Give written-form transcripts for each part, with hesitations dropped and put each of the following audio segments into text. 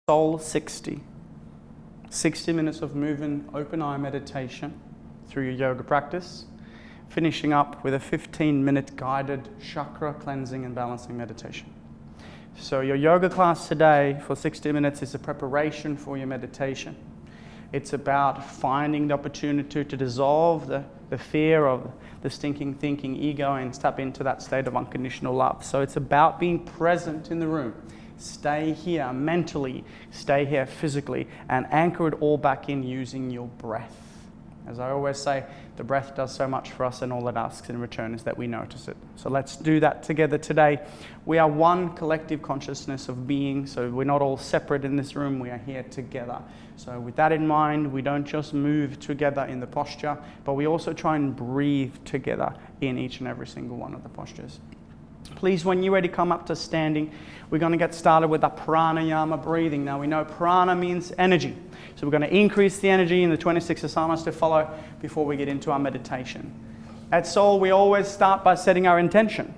Soul 60. 60 minutes of moving open eye meditation through your yoga practice, finishing up with a 15-minute guided chakra cleansing and balancing meditation. So your yoga class today for 60 minutes is a preparation for your meditation. It's about finding the opportunity to dissolve the fear of the stinking thinking ego and step into that state of unconditional love. So it's about being present in the room. Stay here mentally, stay here physically, and anchor it all back in using your breath. As I always say, the breath does so much for us, and all it asks in return is that we notice it. So let's do that together today. We are one collective consciousness of being, so we're not all separate in this room, we are here together. So with that in mind, we don't just move together in the posture, but we also try and breathe together in each and every single one of the postures. Please, when you're ready, come up to standing. We're going to get started with the pranayama breathing. Now, we know prana means energy. So we're going to increase the energy in the 26 asanas to follow before we get into our meditation. At Soul, we always start by setting our intention.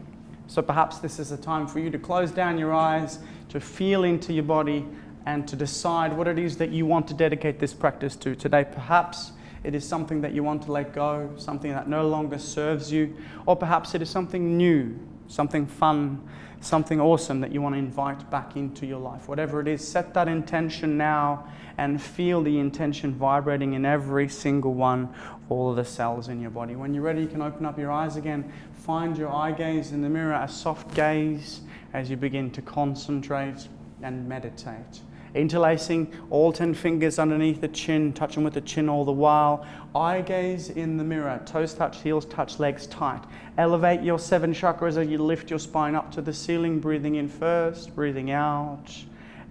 So perhaps this is a time for you to close down your eyes, to feel into your body, and to decide what it is that you want to dedicate this practice to today. Perhaps it is something that you want to let go, something that no longer serves you, or perhaps it is something new, something fun, something awesome that you want to invite back into your life. Whatever it is, set that intention now and feel the intention vibrating in every single one of all of the cells in your body. When you're ready, you can open up your eyes again. Find your eye gaze in the mirror, a soft gaze as you begin to concentrate and meditate. Interlacing all 10 fingers underneath the chin, touching with the chin all the while. Eye gaze in the mirror, toes touch, heels touch, legs tight. Elevate your 7 chakras as you lift your spine up to the ceiling, breathing in first, breathing out,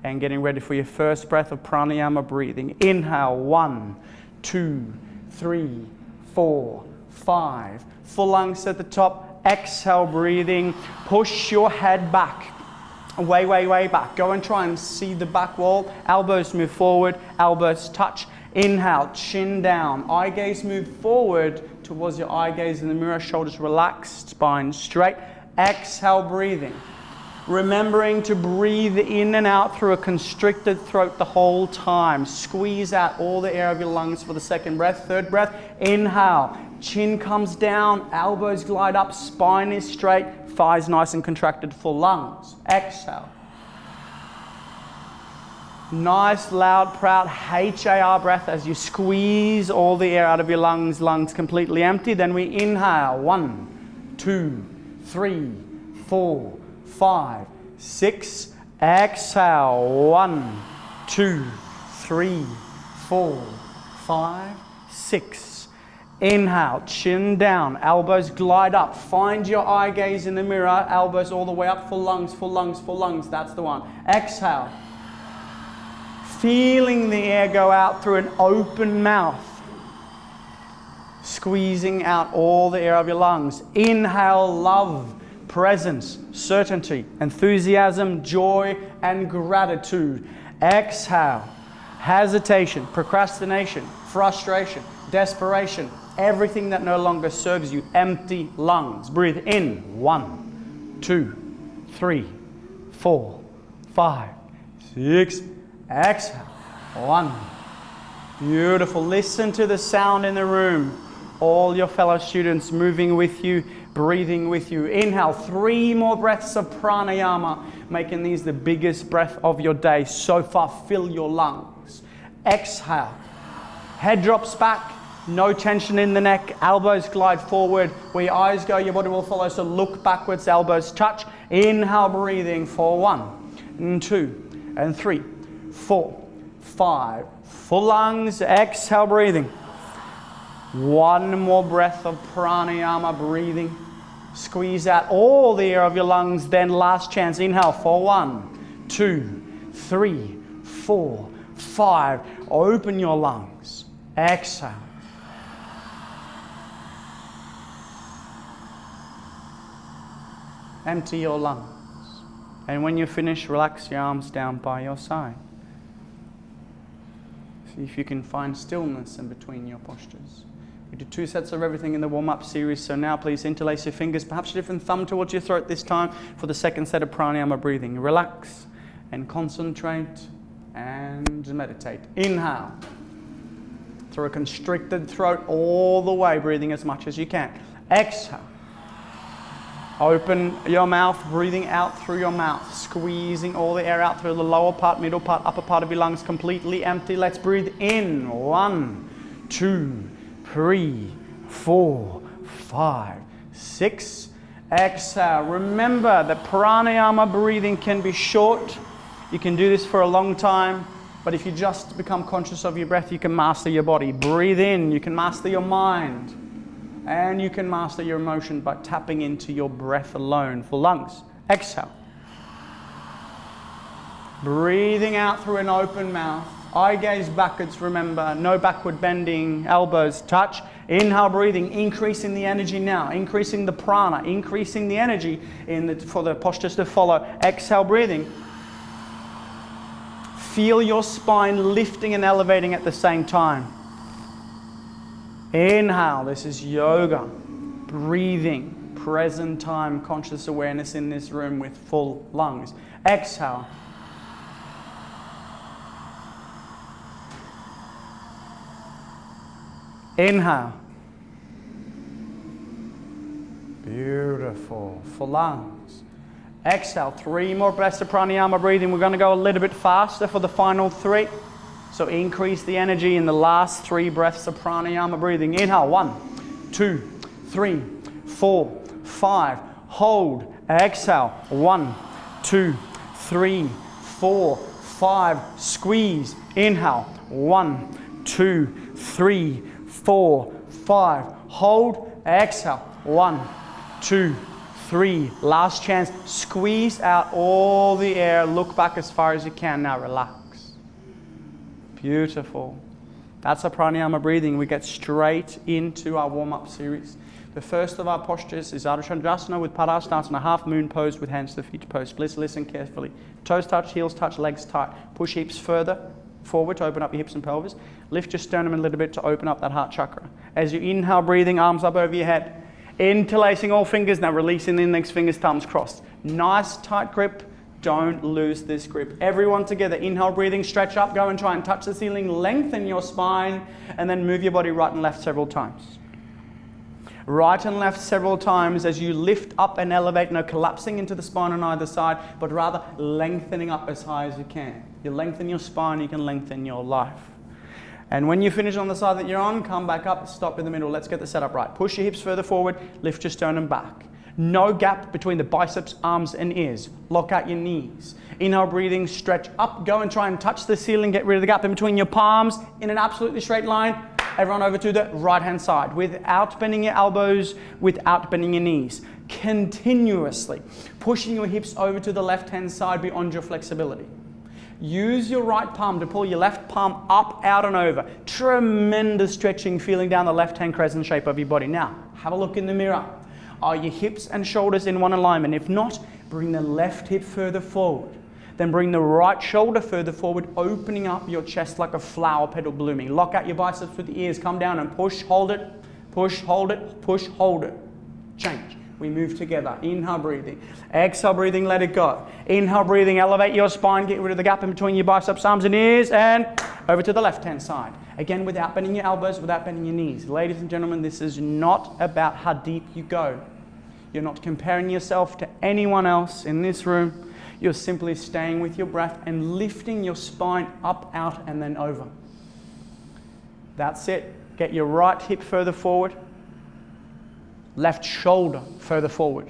and getting ready for your first breath of pranayama breathing. Inhale, 1, 2, 3, 4, 5. Full lungs at the top. Exhale, breathing. Push your head back. Way back. Go and try and see the back wall. Elbows move forward, elbows touch. Inhale, chin down. Eye gaze move forward towards your eye gaze in the mirror. Shoulders relaxed, spine straight. Exhale, breathing. Remembering to breathe in and out through a constricted throat the whole time. Squeeze out all the air of your lungs for the second breath. Third breath, inhale. Chin comes down, elbows glide up, spine is straight, thighs nice and contracted, full lungs. Exhale. Nice, loud, proud HAR breath as you squeeze all the air out of your lungs, lungs completely empty. Then we inhale. 1, 2, 3, 4, 5, 6. Exhale. 1, 2, 3, 4, 5, 6. Inhale, chin down, elbows glide up. Find your eye gaze in the mirror, elbows all the way up, full lungs, full lungs, full lungs. That's the one. Exhale. Feeling the air go out through an open mouth. Squeezing out all the air of your lungs. Inhale, love, presence, certainty, enthusiasm, joy, and gratitude. Exhale, hesitation, procrastination, frustration, desperation, everything that no longer serves you. Empty lungs. Breathe in. 1, 2, 3, 4, 5, 6. Exhale. 1. Beautiful. Listen to the sound in the room. All your fellow students moving with you, breathing with you. Inhale. 3 more breaths of pranayama, making these the biggest breath of your day. So far, fill your lungs. Exhale. Head drops back. No tension in the neck, elbows glide forward. Where your eyes go, your body will follow. So look backwards, elbows touch. Inhale, breathing for 1, and 2, and 3, 4, 5. Full lungs, exhale, breathing. 1 more breath of pranayama breathing. Squeeze out all the air of your lungs. Then last chance, inhale for 1, 2, 3, 4, 5. Open your lungs. Exhale. Empty your lungs. And when you finish, relax your arms down by your side. See if you can find stillness in between your postures. We did 2 sets of everything in the warm-up series, so now please interlace your fingers, perhaps a different thumb towards your throat this time for the second set of pranayama breathing. Relax and concentrate and meditate. Inhale. Through a constricted throat all the way, breathing as much as you can. Exhale. Open your mouth, breathing out through your mouth, squeezing all the air out through the lower part, middle part, upper part of your lungs, completely empty. Let's breathe in. 1, 2, 3, 4, 5, 6. Exhale. Remember that pranayama breathing can be short. You can do this for a long time, but if you just become conscious of your breath, you can master your body. Breathe in, you can master your mind. And you can master your emotion by tapping into your breath alone for lungs. Exhale. Breathing out through an open mouth. Eye gaze backwards, remember. No backward bending, elbows touch. Inhale, breathing, increasing the energy now. Increasing the prana, increasing the energy for the postures to follow. Exhale, breathing. Feel your spine lifting and elevating at the same time. Inhale, this is yoga, breathing, present time, conscious awareness in this room with full lungs. Exhale. Inhale. Beautiful, full lungs. Exhale, 3 more breaths of pranayama breathing. We're going to go a little bit faster for the final 3. So increase the energy in the last 3 breaths of pranayama breathing. Inhale, 1, 2, 3, 4, 5. Hold. Exhale, 1, 2, 3, 4, 5. Squeeze. Inhale, 1, 2, 3, 4, 5. Hold. Exhale, 1, 2, 3. Last chance. Squeeze out all the air. Look back as far as you can. Now relax. Beautiful. That's a pranayama breathing. We get straight into our warm-up series. The first of our postures is Ardha Chandrasana with Padasana, half moon pose with hands to feet pose. Please listen carefully. Toes touch, heels touch, legs tight. Push hips further forward to open up your hips and pelvis. Lift your sternum a little bit to open up that heart chakra. As you inhale, breathing, arms up over your head. Interlacing all fingers, now releasing the index fingers, thumbs crossed. Nice tight grip. Don't lose this grip. Everyone together. Inhale, breathing, stretch up, go and try and touch the ceiling, lengthen your spine, and then move your body right and left several times. Right and left several times as you lift up and elevate, no collapsing into the spine on either side, but rather lengthening up as high as you can. You lengthen your spine, you can lengthen your life. And when you finish on the side that you're on, come back up, stop in the middle. Let's get the setup right. Push your hips further forward, lift your sternum back. No gap between the biceps, arms, and ears. Lock out your knees. Inhale, breathing, stretch up. Go and try and touch the ceiling. Get rid of the gap in between your palms in an absolutely straight line. Everyone over to the right-hand side without bending your elbows, without bending your knees. Continuously pushing your hips over to the left-hand side beyond your flexibility. Use your right palm to pull your left palm up, out, and over. Tremendous stretching, feeling down the left-hand crescent shape of your body. Now, have a look in the mirror. Are your hips and shoulders in one alignment? If not, bring the left hip further forward. Then bring the right shoulder further forward, opening up your chest like a flower petal blooming. Lock out your biceps with the ears. Come down and push, hold it, push, hold it, push, hold it. Change. We move together. Inhale, breathing. Exhale, breathing, let it go. Inhale, breathing, elevate your spine, get rid of the gap in between your biceps, arms, and ears, and over to the left-hand side. Again, without bending your elbows, without bending your knees. Ladies and gentlemen, this is not about how deep you go. You're not comparing yourself to anyone else in this room. You're simply staying with your breath and lifting your spine up, out, and then over. That's it. Get your right hip further forward. Left shoulder further forward.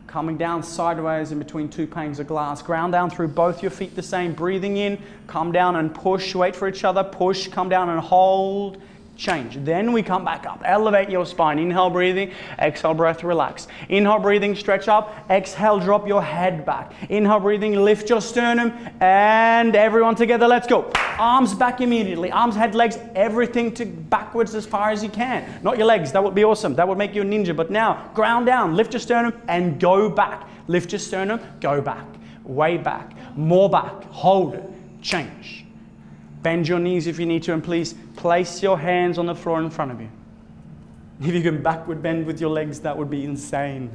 Coming down sideways in between 2 panes of glass. Ground down through both your feet the same. Breathing in, come down and push. Wait for each other. Push, come down and hold. Change. Then we come back up. Elevate your spine. Inhale, breathing. Exhale, breath, relax. Inhale, breathing, stretch up. Exhale, drop your head back. Inhale, breathing, lift your sternum. And everyone together, let's go. Arms back immediately. Arms, head, legs, everything to backwards as far as you can. Not your legs. That would be awesome. That would make you a ninja. But now, ground down. Lift your sternum and go back. Lift your sternum, go back. Way back. More back. Hold it. Change. Bend your knees if you need to, and please place your hands on the floor in front of you. If you can backward bend with your legs, that would be insane.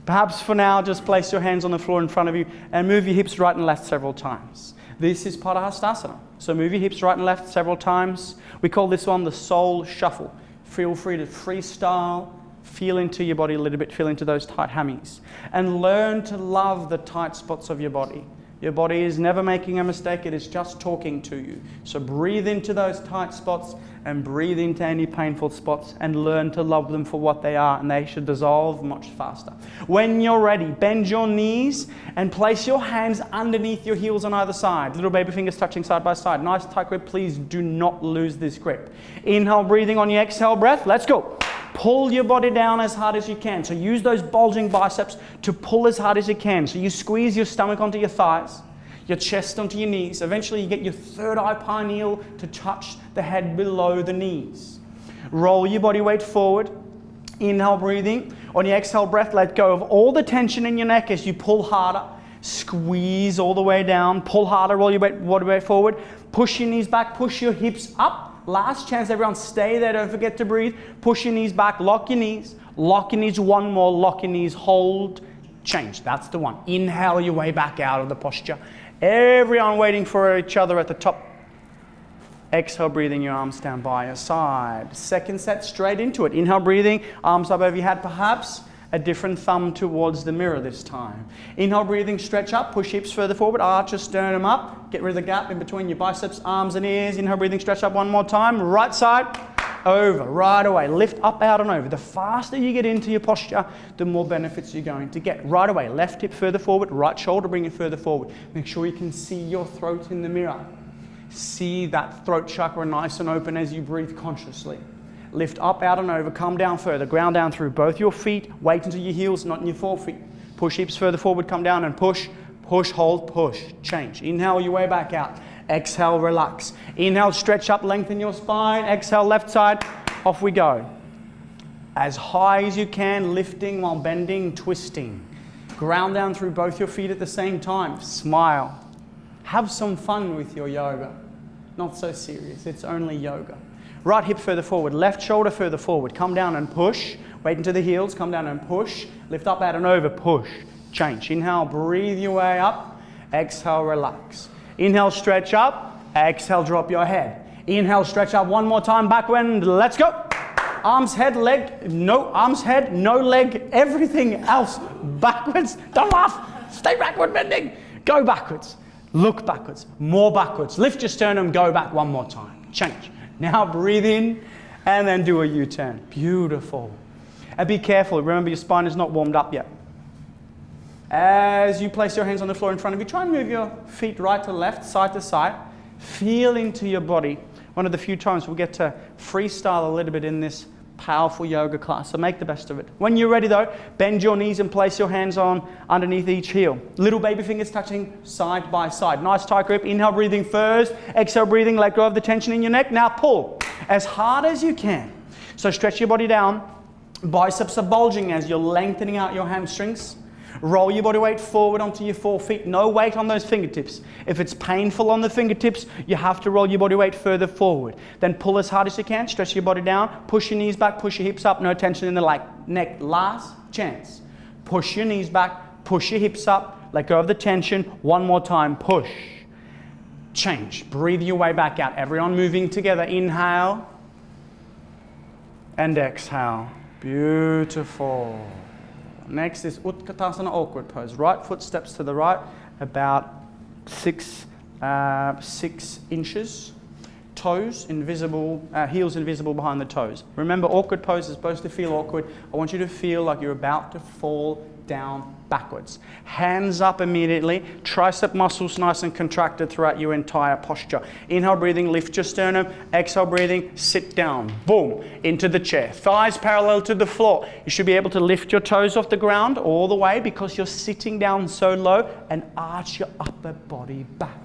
Perhaps for now, just place your hands on the floor in front of you and move your hips right and left several times. This is Padahastasana. So move your hips right and left several times. We call this one the soul shuffle. Feel free to freestyle, feel into your body a little bit, feel into those tight hammies. And learn to love the tight spots of your body. Your body is never making a mistake, it is just talking to you. So breathe into those tight spots and breathe into any painful spots and learn to love them for what they are, and they should dissolve much faster. When you're ready, bend your knees and place your hands underneath your heels on either side. Little baby fingers touching side by side. Nice tight grip, please do not lose this grip. Inhale, breathing on your exhale breath, let's go. Pull your body down as hard as you can. So use those bulging biceps to pull as hard as you can. So you squeeze your stomach onto your thighs, your chest onto your knees. Eventually you get your third eye pineal to touch the head below the knees. Roll your body weight forward. Inhale, breathing. On your exhale breath, let go of all the tension in your neck as you pull harder. Squeeze all the way down. Pull harder, roll your body weight forward. Push your knees back, push your hips up. Last chance, everyone, stay there, don't forget to breathe. Push your knees back, lock your knees, one more, lock your knees, hold, change. That's the one. Inhale your way back out of the posture. Everyone waiting for each other at the top. Exhale, breathing, your arms down by your side. Second set, straight into it. Inhale, breathing, arms up over your head, perhaps a different thumb towards the mirror this time. Inhale, breathing, stretch up, push hips further forward, arch your sternum up, get rid of the gap in between your biceps, arms and ears. Inhale, breathing, stretch up one more time, right side, over, right away, lift up, out and over. The faster you get into your posture, the more benefits you're going to get. Right away, left hip further forward, right shoulder bring it further forward. Make sure you can see your throat in the mirror. See that throat chakra nice and open as you breathe consciously. Lift up, out and over, come down further, ground down through both your feet, weight into your heels, not in your forefeet. Push hips further forward, come down and push, push, hold, push, change. Inhale your way back out. Exhale, relax. Inhale, stretch up, lengthen your spine. Exhale, left side, off we go. As high as you can, lifting while bending, twisting. Ground down through both your feet at the same time. Smile. Have some fun with your yoga. Not so serious, it's only yoga. Right hip further forward, left shoulder further forward. Come down and push. Weight into the heels, come down and push. Lift up, out and over, push. Change. Inhale, breathe your way up. Exhale, relax. Inhale, stretch up. Exhale, drop your head. Inhale, stretch up one more time, backward. Let's go. Arms, head, leg. No, arms, head, no leg. Everything else backwards. Don't laugh. Stay backward bending. Go backwards. Look backwards. More backwards. Lift your sternum, go back one more time. Change. Now breathe in and then do a U-turn. Beautiful. And be careful. Remember, your spine is not warmed up yet. As you place your hands on the floor in front of you, try and move your feet right to left, side to side. Feel into your body. One of the few times we'll get to freestyle a little bit in this powerful yoga class, so make the best of it. When you're ready though, bend your knees and place your hands on underneath each heel. Little baby fingers touching side by side. Nice tight grip. Inhale, breathing first. Exhale, breathing. Let go of the tension in your neck. Now pull as hard as you can. So stretch your body down. Biceps are bulging as you're lengthening out your hamstrings. Roll your body weight forward onto your 4 feet. No weight on those fingertips. If it's painful on the fingertips, you have to roll your body weight further forward. Then pull as hard as you can. Stretch your body down. Push your knees back. Push your hips up. No tension in the neck. Last chance. Push your knees back. Push your hips up. Let go of the tension. One more time. Push. Change. Breathe your way back out. Everyone moving together. Inhale. And exhale. Beautiful. Next is Utkatasana, awkward pose. Right foot steps to the right, about 6 inches. Toes invisible, heels invisible behind the toes. Remember, awkward pose is supposed to feel awkward. I want you to feel like you're about to fall down backwards. Hands up immediately. Tricep muscles nice and contracted throughout your entire posture. Inhale, breathing, lift your sternum. Exhale, breathing, sit down. Boom, into the chair. Thighs parallel to the floor. You should be able to lift your toes off the ground all the way because you're sitting down so low, and arch your upper body back.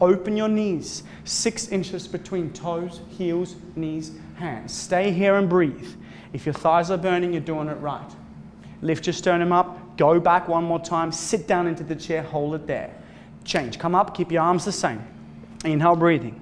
Open your knees, 6 inches between toes, heels, knees, hands. Stay here and breathe. If your thighs are burning, you're doing it right. Lift your sternum up, go back one more time, sit down into the chair, hold it there. Change, come up, keep your arms the same. Inhale, breathing.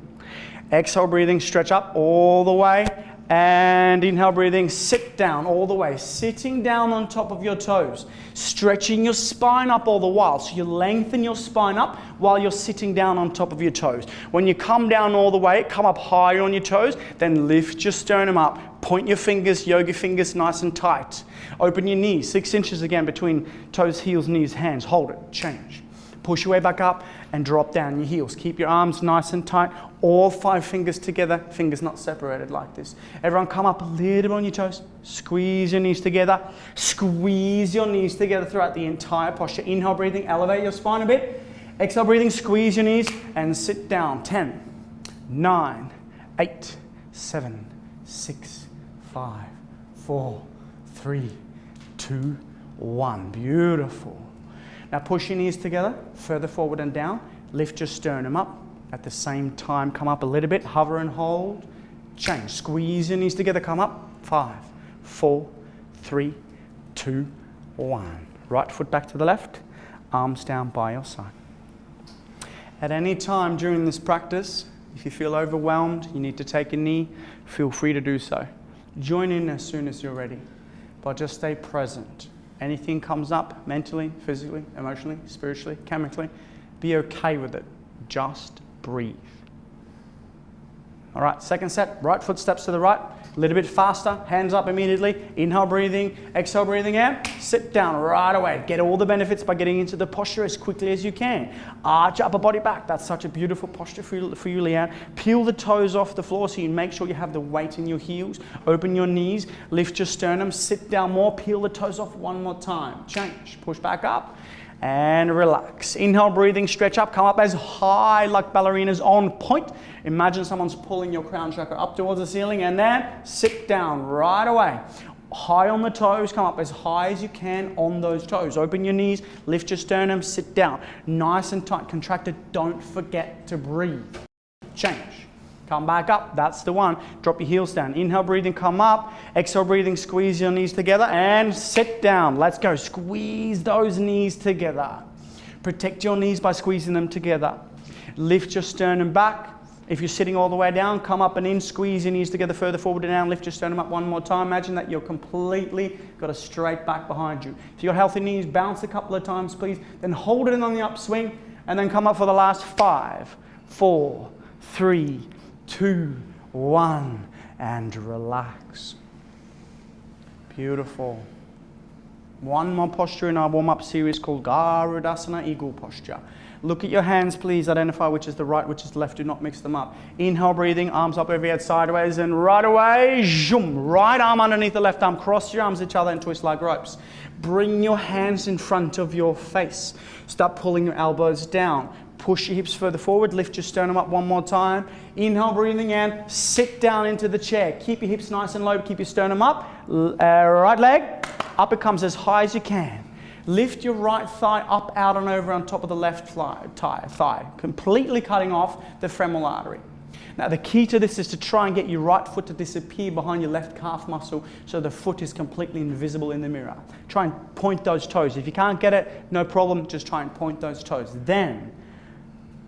Exhale, breathing, stretch up all the way. And inhale, breathing, sit down all the way. Sitting down on top of your toes. Stretching your spine up all the while. So you lengthen your spine up while you're sitting down on top of your toes. When you come down all the way, come up higher on your toes, then lift your sternum up. Point your fingers, yoga fingers, nice and tight. Open your knees, 6 inches again between toes, heels, knees, hands. Hold it, change. Push your way back up and drop down your heels. Keep your arms nice and tight. All 5 fingers together, fingers not separated like this. Everyone come up a little bit on your toes. Squeeze your knees together. Squeeze your knees together throughout the entire posture. Inhale, breathing, elevate your spine a bit. Exhale, breathing, squeeze your knees and sit down. 10, 9, 8, 7, 6, 5, 4, 3, 2, 1. Beautiful. Now push your knees together, further forward and down. Lift your sternum up. At the same time, come up a little bit. Hover and hold. Change. Squeeze your knees together. Come up. 5, 4, 3, 2, 1. Right foot back to the left. Arms down by your side. At any time during this practice, if you feel overwhelmed, you need to take a knee, feel free to do so. Join in as soon as you're ready, but just stay present. Anything comes up mentally, physically, emotionally, spiritually, chemically, be okay with it. Just breathe. All right, second set, right foot steps to the right, a little bit faster, hands up immediately. Inhale, breathing, exhale, breathing out. Sit down right away. Get all the benefits by getting into the posture as quickly as you can. Arch upper body back. That's such a beautiful posture for you, Leanne. Peel the toes off the floor so you make sure you have the weight in your heels. Open your knees, lift your sternum, sit down more, peel the toes off one more time. Change, push back up. And relax. Inhale, breathing, stretch up, come up as high like ballerinas on point. Imagine someone's pulling your crown chakra up towards the ceiling and then sit down right away. High on the toes, come up as high as you can on those toes. Open your knees, lift your sternum, sit down. Nice and tight, contracted. Don't forget to breathe. Change. Come back up, that's the one. Drop your heels down. Inhale, breathing, come up. Exhale, breathing, squeeze your knees together and sit down. Let's go. Squeeze those knees together. Protect your knees by squeezing them together. Lift your sternum back. If you're sitting all the way down, come up and in. Squeeze your knees together further forward and down. Lift your sternum up one more time. Imagine that you're completely got a straight back behind you. If you've got healthy knees, bounce a couple of times, please. Then hold it in on the upswing and then come up for the last 5, 4, 3, 2, 1, and relax. Beautiful. One more posture in our warm-up series called Garudasana, Eagle Posture. Look at your hands, please. Identify which is the right, which is the left. Do not mix them up. Inhale, breathing, arms up over your head sideways, and right away, zoom. Right arm underneath the left arm. Cross your arms each other and twist like ropes. Bring your hands in front of your face. Start pulling your elbows down. Push your hips further forward, lift your sternum up one more time. Inhale, breathing in, sit down into the chair. Keep your hips nice and low, keep your sternum up. Right leg, up it comes as high as you can. Lift your right thigh up, out and over on top of the left thigh, completely cutting off the femoral artery. Now the key to this is to try and get your right foot to disappear behind your left calf muscle so the foot is completely invisible in the mirror. Try and point those toes. If you can't get it, no problem, just try and point those toes. Then,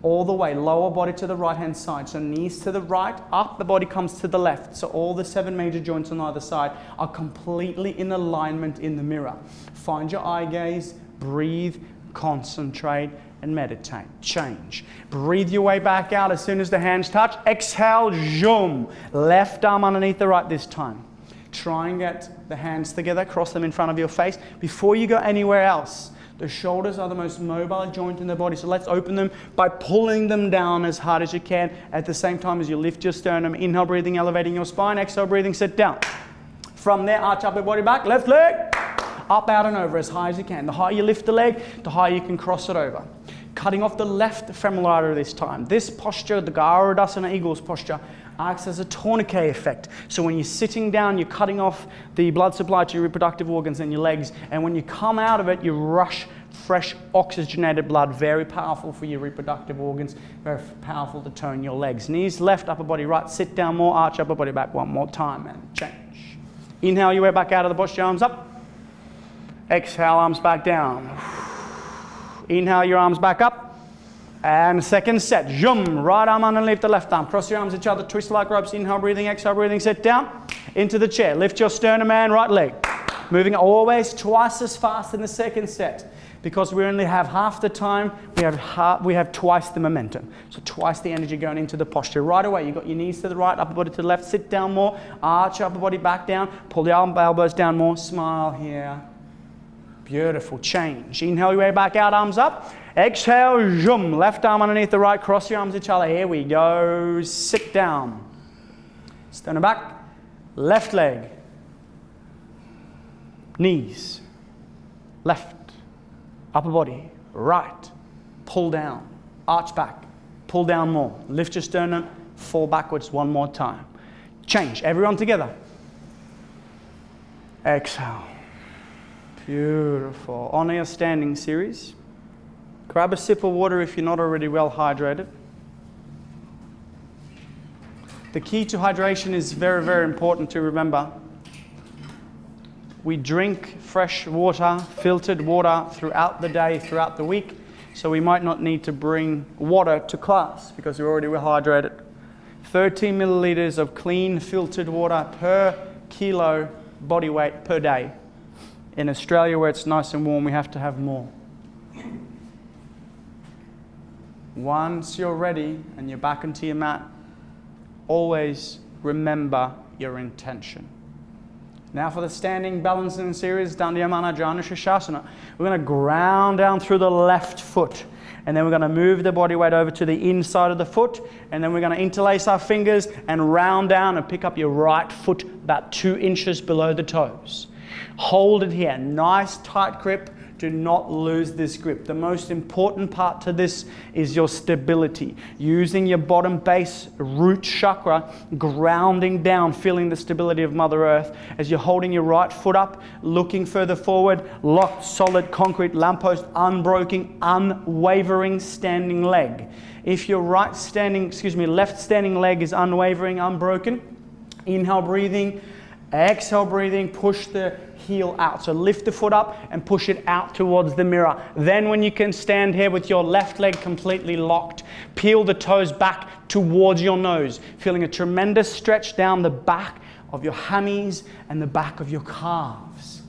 all the way, lower body to the right-hand side. So knees to the right, up the body comes to the left. So all the 7 major joints on either side are completely in alignment in the mirror. Find your eye gaze, breathe, concentrate, and meditate. Change. Breathe your way back out as soon as the hands touch. Exhale, zoom. Left arm underneath the right this time. Try and get the hands together, cross them in front of your face. Before you go anywhere else, the shoulders are the most mobile joint in the body, so let's open them by pulling them down as hard as you can at the same time as you lift your sternum. Inhale, breathing, elevating your spine. Exhale, breathing, sit down. From there, arch up your body back. Left leg, up, out and over as high as you can. The higher you lift the leg, the higher you can cross it over. Cutting off the left femoral artery this time. This posture, the Garudasana Eagles posture, acts as a tourniquet effect. So when you're sitting down, you're cutting off the blood supply to your reproductive organs and your legs. And when you come out of it, you rush fresh oxygenated blood. Very powerful for your reproductive organs. Very powerful to tone your legs. Knees left, upper body right. Sit down more, arch upper body back one more time and change. Inhale your way back out of the posture, arms up. Exhale, arms back down. Inhale your arms back up. And second set, zoom, right arm underneath the left arm. Cross your arms each other, twist like ropes. Inhale, breathing, exhale, breathing. Sit down, into the chair. Lift your sternum and right leg. Moving always twice as fast in the second set. Because we only have half the time, we have twice the momentum. So twice the energy going into the posture. Right away, you've got your knees to the right, upper body to the left. Sit down more, arch your upper body back down. Pull the elbows down more, smile here. Beautiful, change. Inhale your way back out, arms up. Exhale, zoom, left arm underneath the right, cross your arms each other. Here we go, sit down. Sternum back, left leg. Knees, left. Upper body, right, pull down, arch back, pull down more. Lift your sternum, fall backwards one more time. Change, everyone together. Exhale. Beautiful. On your standing series, grab a sip of water if you're not already well hydrated. The key to hydration is very, very important to remember. We drink fresh water, filtered water throughout the day, throughout the week, so we might not need to bring water to class because we're already well hydrated. 13 milliliters of clean filtered water per kilo body weight per day. In Australia, where it's nice and warm, we have to have more. Once you're ready and you're back into your mat, always remember your intention. Now for the standing balancing series, Dandiyamana Janu Shashasana. We're going to ground down through the left foot. And then we're going to move the body weight over to the inside of the foot. And then we're going to interlace our fingers and round down and pick up your right foot about 2 inches below the toes. Hold it here. Nice tight grip. Do not lose this grip. The most important part to this is your stability. Using your bottom base root chakra, grounding down, feeling the stability of Mother Earth as you're holding your right foot up, looking further forward, locked, solid, concrete, lamppost, unbroken, unwavering standing leg. If your left standing leg is unwavering, unbroken, inhale, breathing, exhale, breathing, push the heel out. So lift the foot up and push it out towards the mirror. Then when you can stand here with your left leg completely locked, peel the toes back towards your nose, feeling a tremendous stretch down the back of your hammies and the back of your calves.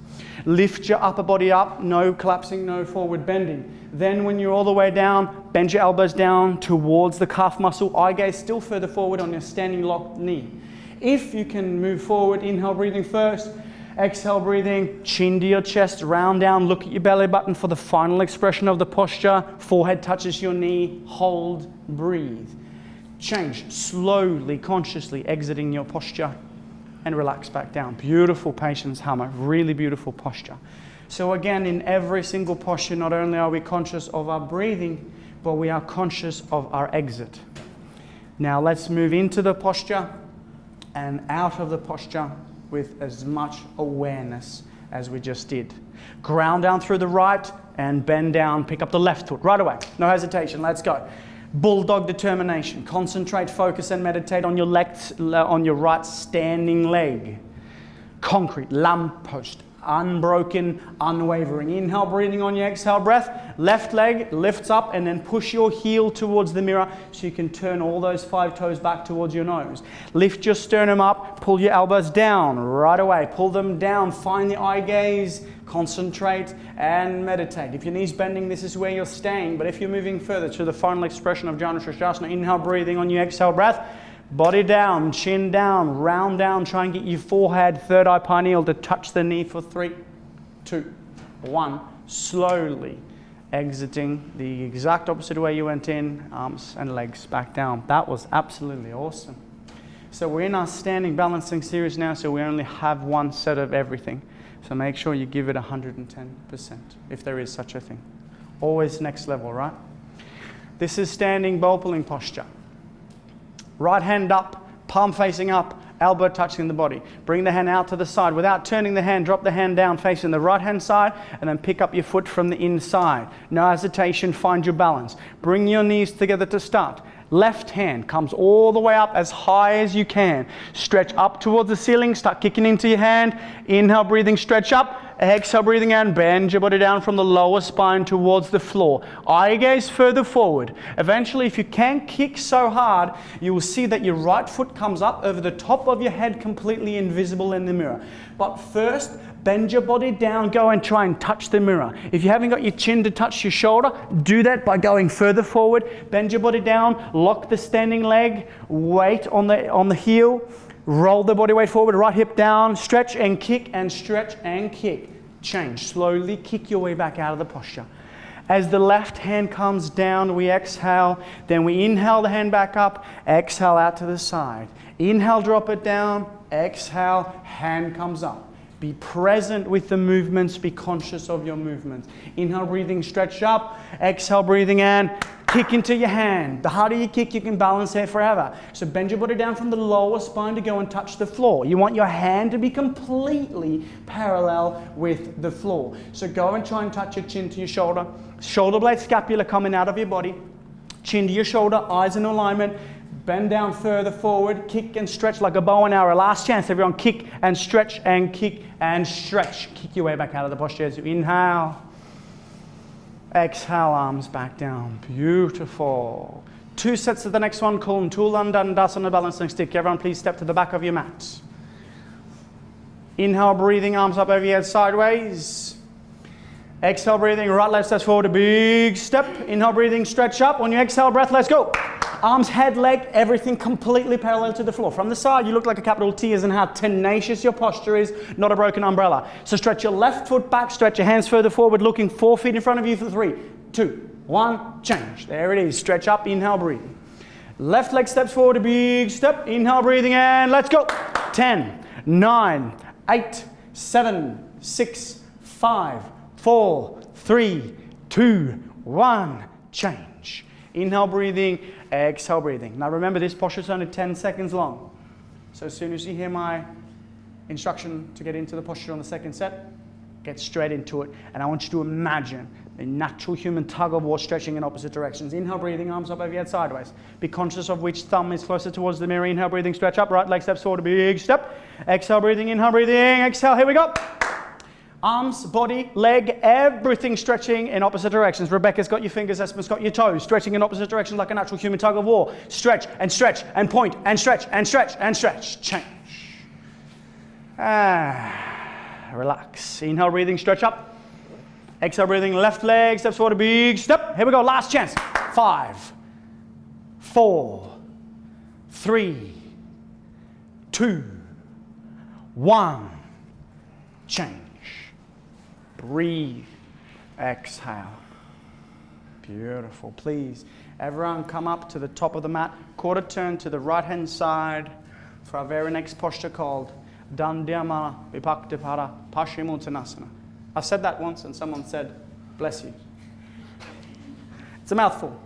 Lift your upper body up, no collapsing, no forward bending. Then when you're all the way down, bend your elbows down towards the calf muscle, eye gaze still further forward on your standing locked knee. If you can move forward, inhale, breathing first. Exhale, breathing, chin to your chest, round down, look at your belly button for the final expression of the posture. Forehead touches your knee, hold, breathe. Change, slowly, consciously exiting your posture and relax back down. Beautiful patience hammer, really beautiful posture. So again, in every single posture, not only are we conscious of our breathing, but we are conscious of our exit. Now let's move into the posture and out of the posture with as much awareness as we just did. Ground down through the right and bend down, pick up the left foot right away. No hesitation, let's go. Bulldog determination. Concentrate, focus and meditate on your right standing leg. Concrete, lamppost, unbroken, unwavering. Inhale, breathing on your exhale breath. Left leg lifts up and then push your heel towards the mirror so you can turn all those 5 toes back towards your nose. Lift your sternum up, pull your elbows down right away. Pull them down, find the eye gaze, concentrate and meditate. If your knee's bending, this is where you're staying. But if you're moving further to the final expression of Janu Shashasana, inhale, breathing on your exhale breath. Body down, chin down, round down. Try and get your forehead, third eye pineal to touch the knee for 3, 2, 1. Slowly exiting the exact opposite way you went in, arms and legs back down. That was absolutely awesome. So we're in our standing balancing series now, so we only have 1 set of everything. So make sure you give it 110%, if there is such a thing. Always next level, right? This is standing bowl pulling posture. Right hand up, palm facing up, elbow touching the body. Bring the hand out to the side. Without turning the hand, drop the hand down facing the right hand side and then pick up your foot from the inside. No hesitation, find your balance. Bring your knees together to start. Left hand comes all the way up as high as you can. Stretch up towards the ceiling, start kicking into your hand. Inhale, breathing, stretch up. Exhale, breathing in. Bend your body down from the lower spine towards the floor. Eye gaze further forward. Eventually, if you can't kick so hard, you will see that your right foot comes up over the top of your head, completely invisible in the mirror. But first, bend your body down, go and try and touch the mirror. If you haven't got your chin to touch your shoulder, do that by going further forward. Bend your body down, lock the standing leg, weight on the heel, roll the body weight forward, right hip down, stretch and kick and stretch and kick. Change. Slowly kick your way back out of the posture. As the left hand comes down, we exhale, then we inhale the hand back up, exhale out to the side. Inhale, drop it down, exhale, hand comes up. Be present with the movements, be conscious of your movements. Inhale, breathing, stretch up. Exhale, breathing in, kick into your hand. The harder you kick, you can balance here forever. So bend your body down from the lower spine to go and touch the floor. You want your hand to be completely parallel with the floor. So go and try and touch your chin to your shoulder. Shoulder blade, scapula coming out of your body. Chin to your shoulder, eyes in alignment. Bend down further forward, kick and stretch like a bow and arrow. Last chance, everyone, kick and stretch and kick and stretch. Kick your way back out of the posture as you inhale. Exhale, arms back down. Beautiful. 2 sets of the next one, called Tulan Dandasana balancing stick. Everyone, please step to the back of your mat. Inhale, breathing, arms up over your head sideways. Exhale, breathing, right leg steps forward, a big step. Inhale, breathing, stretch up. On your exhale breath, let's go. Arms, head, leg, everything completely parallel to the floor. From the side, you look like a capital T as in how tenacious your posture is, not a broken umbrella. So stretch your left foot back, stretch your hands further forward, looking 4 feet in front of you for 3, 2, 1, change. There it is. Stretch up, inhale, breathe. Left leg steps forward, a big step. Inhale, breathing, and let's go. 10, 9, 8, 7, 6, 5, 4, 3, 2, 1, change. Inhale, breathing, exhale, breathing. Now remember, this posture is only 10 seconds long. So as soon as you hear my instruction to get into the posture on the second set, get straight into it. And I want you to imagine the natural human tug of war stretching in opposite directions. Inhale, breathing, arms up over your head sideways. Be conscious of which thumb is closer towards the mirror. Inhale, breathing, stretch up. Right leg steps forward, a big step. Exhale, breathing, inhale, breathing, exhale. Here we go. Arms, body, leg, everything stretching in opposite directions. Rebecca's got your fingers, Espen's got your toes, stretching in opposite directions like a natural human tug of war. Stretch and point and stretch and stretch and stretch. Change. Relax. Inhale, breathing, stretch up. Exhale, breathing, left leg steps forward, a big step. Here we go, last chance. 5, 4, 3, 2, 1. Change. Breathe. Exhale. Beautiful. Please, everyone come up to the top of the mat. Quarter turn to the right-hand side for our very next posture called Dandhyamana Vipaktipara Paschimottanasana. I said that once and someone said, bless you. It's a mouthful.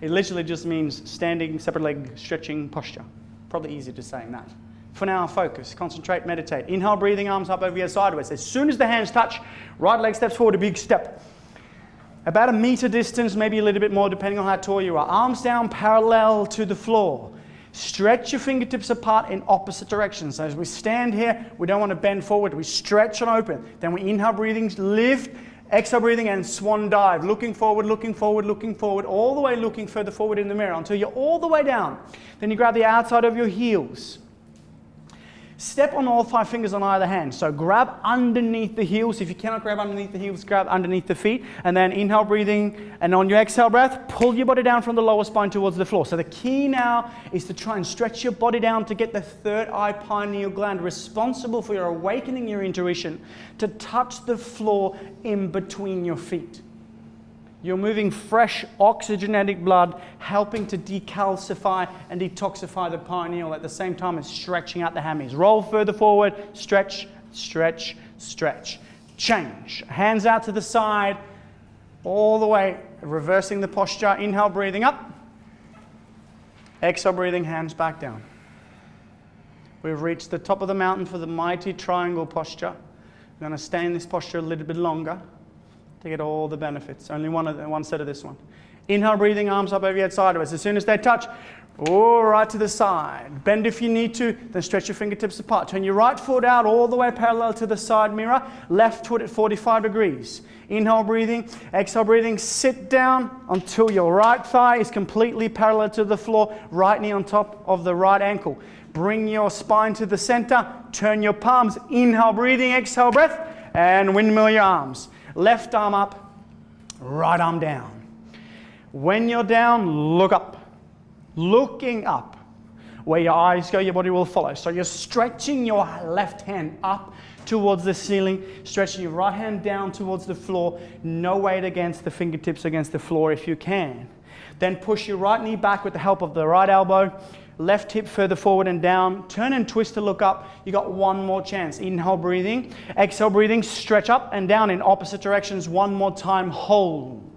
It literally just means standing, separate leg, stretching posture. Probably easier to saying that. For now, focus, concentrate, meditate. Inhale, breathing, arms up over your sideways. As soon as the hands touch, right leg steps forward, a big step. About a meter distance, maybe a little bit more, depending on how tall you are. Arms down, parallel to the floor. Stretch your fingertips apart in opposite directions. So as we stand here, we don't want to bend forward. We stretch and open. Then we inhale, breathing, lift. Exhale, breathing, and swan dive. Looking forward, looking forward, looking forward, all the way looking further forward in the mirror until you're all the way down. Then you grab the outside of your heels. Step on all 5 fingers on either hand. So grab underneath the heels. If you cannot grab underneath the heels, grab underneath the feet. And then inhale, breathing. And on your exhale breath, pull your body down from the lower spine towards the floor. So the key now is to try and stretch your body down to get the third eye pineal gland responsible for your awakening your intuition to touch the floor in between your feet. You're moving fresh oxygenated blood, helping to decalcify and detoxify the pineal at the same time as stretching out the hammies. Roll further forward, stretch, stretch, stretch. Change. Hands out to the side, all the way, reversing the posture. Inhale, breathing up. Exhale, breathing, hands back down. We've reached the top of the mountain for the mighty triangle posture. We're going to stay in this posture a little bit longer to get all the benefits. Only one set of this one. Inhale, breathing, arms up over your head sideways. As soon as they touch, All right to the side. Bend if you need to, then stretch your fingertips apart. Turn your right foot out all the way parallel to the side mirror. Left foot at 45 degrees. Inhale, breathing. Exhale, breathing. Sit down until your right thigh is completely parallel to the floor. Right knee on top of the right ankle. Bring your spine to the center. Turn your palms. Inhale, breathing. Exhale, breath. And windmill your arms. Left arm up. Right arm down. When you're down, look up. Looking up. Where your eyes go, your body will follow. So you're stretching your left hand up towards the ceiling, stretching your right hand down towards the floor. No weight against the fingertips against the floor if you can. Then push your right knee back with the help of the right elbow. Left hip further forward and down. Turn and twist to look up. You got one more chance. Inhale, breathing. Exhale, breathing. Stretch up and down in opposite directions. One more time. Hold.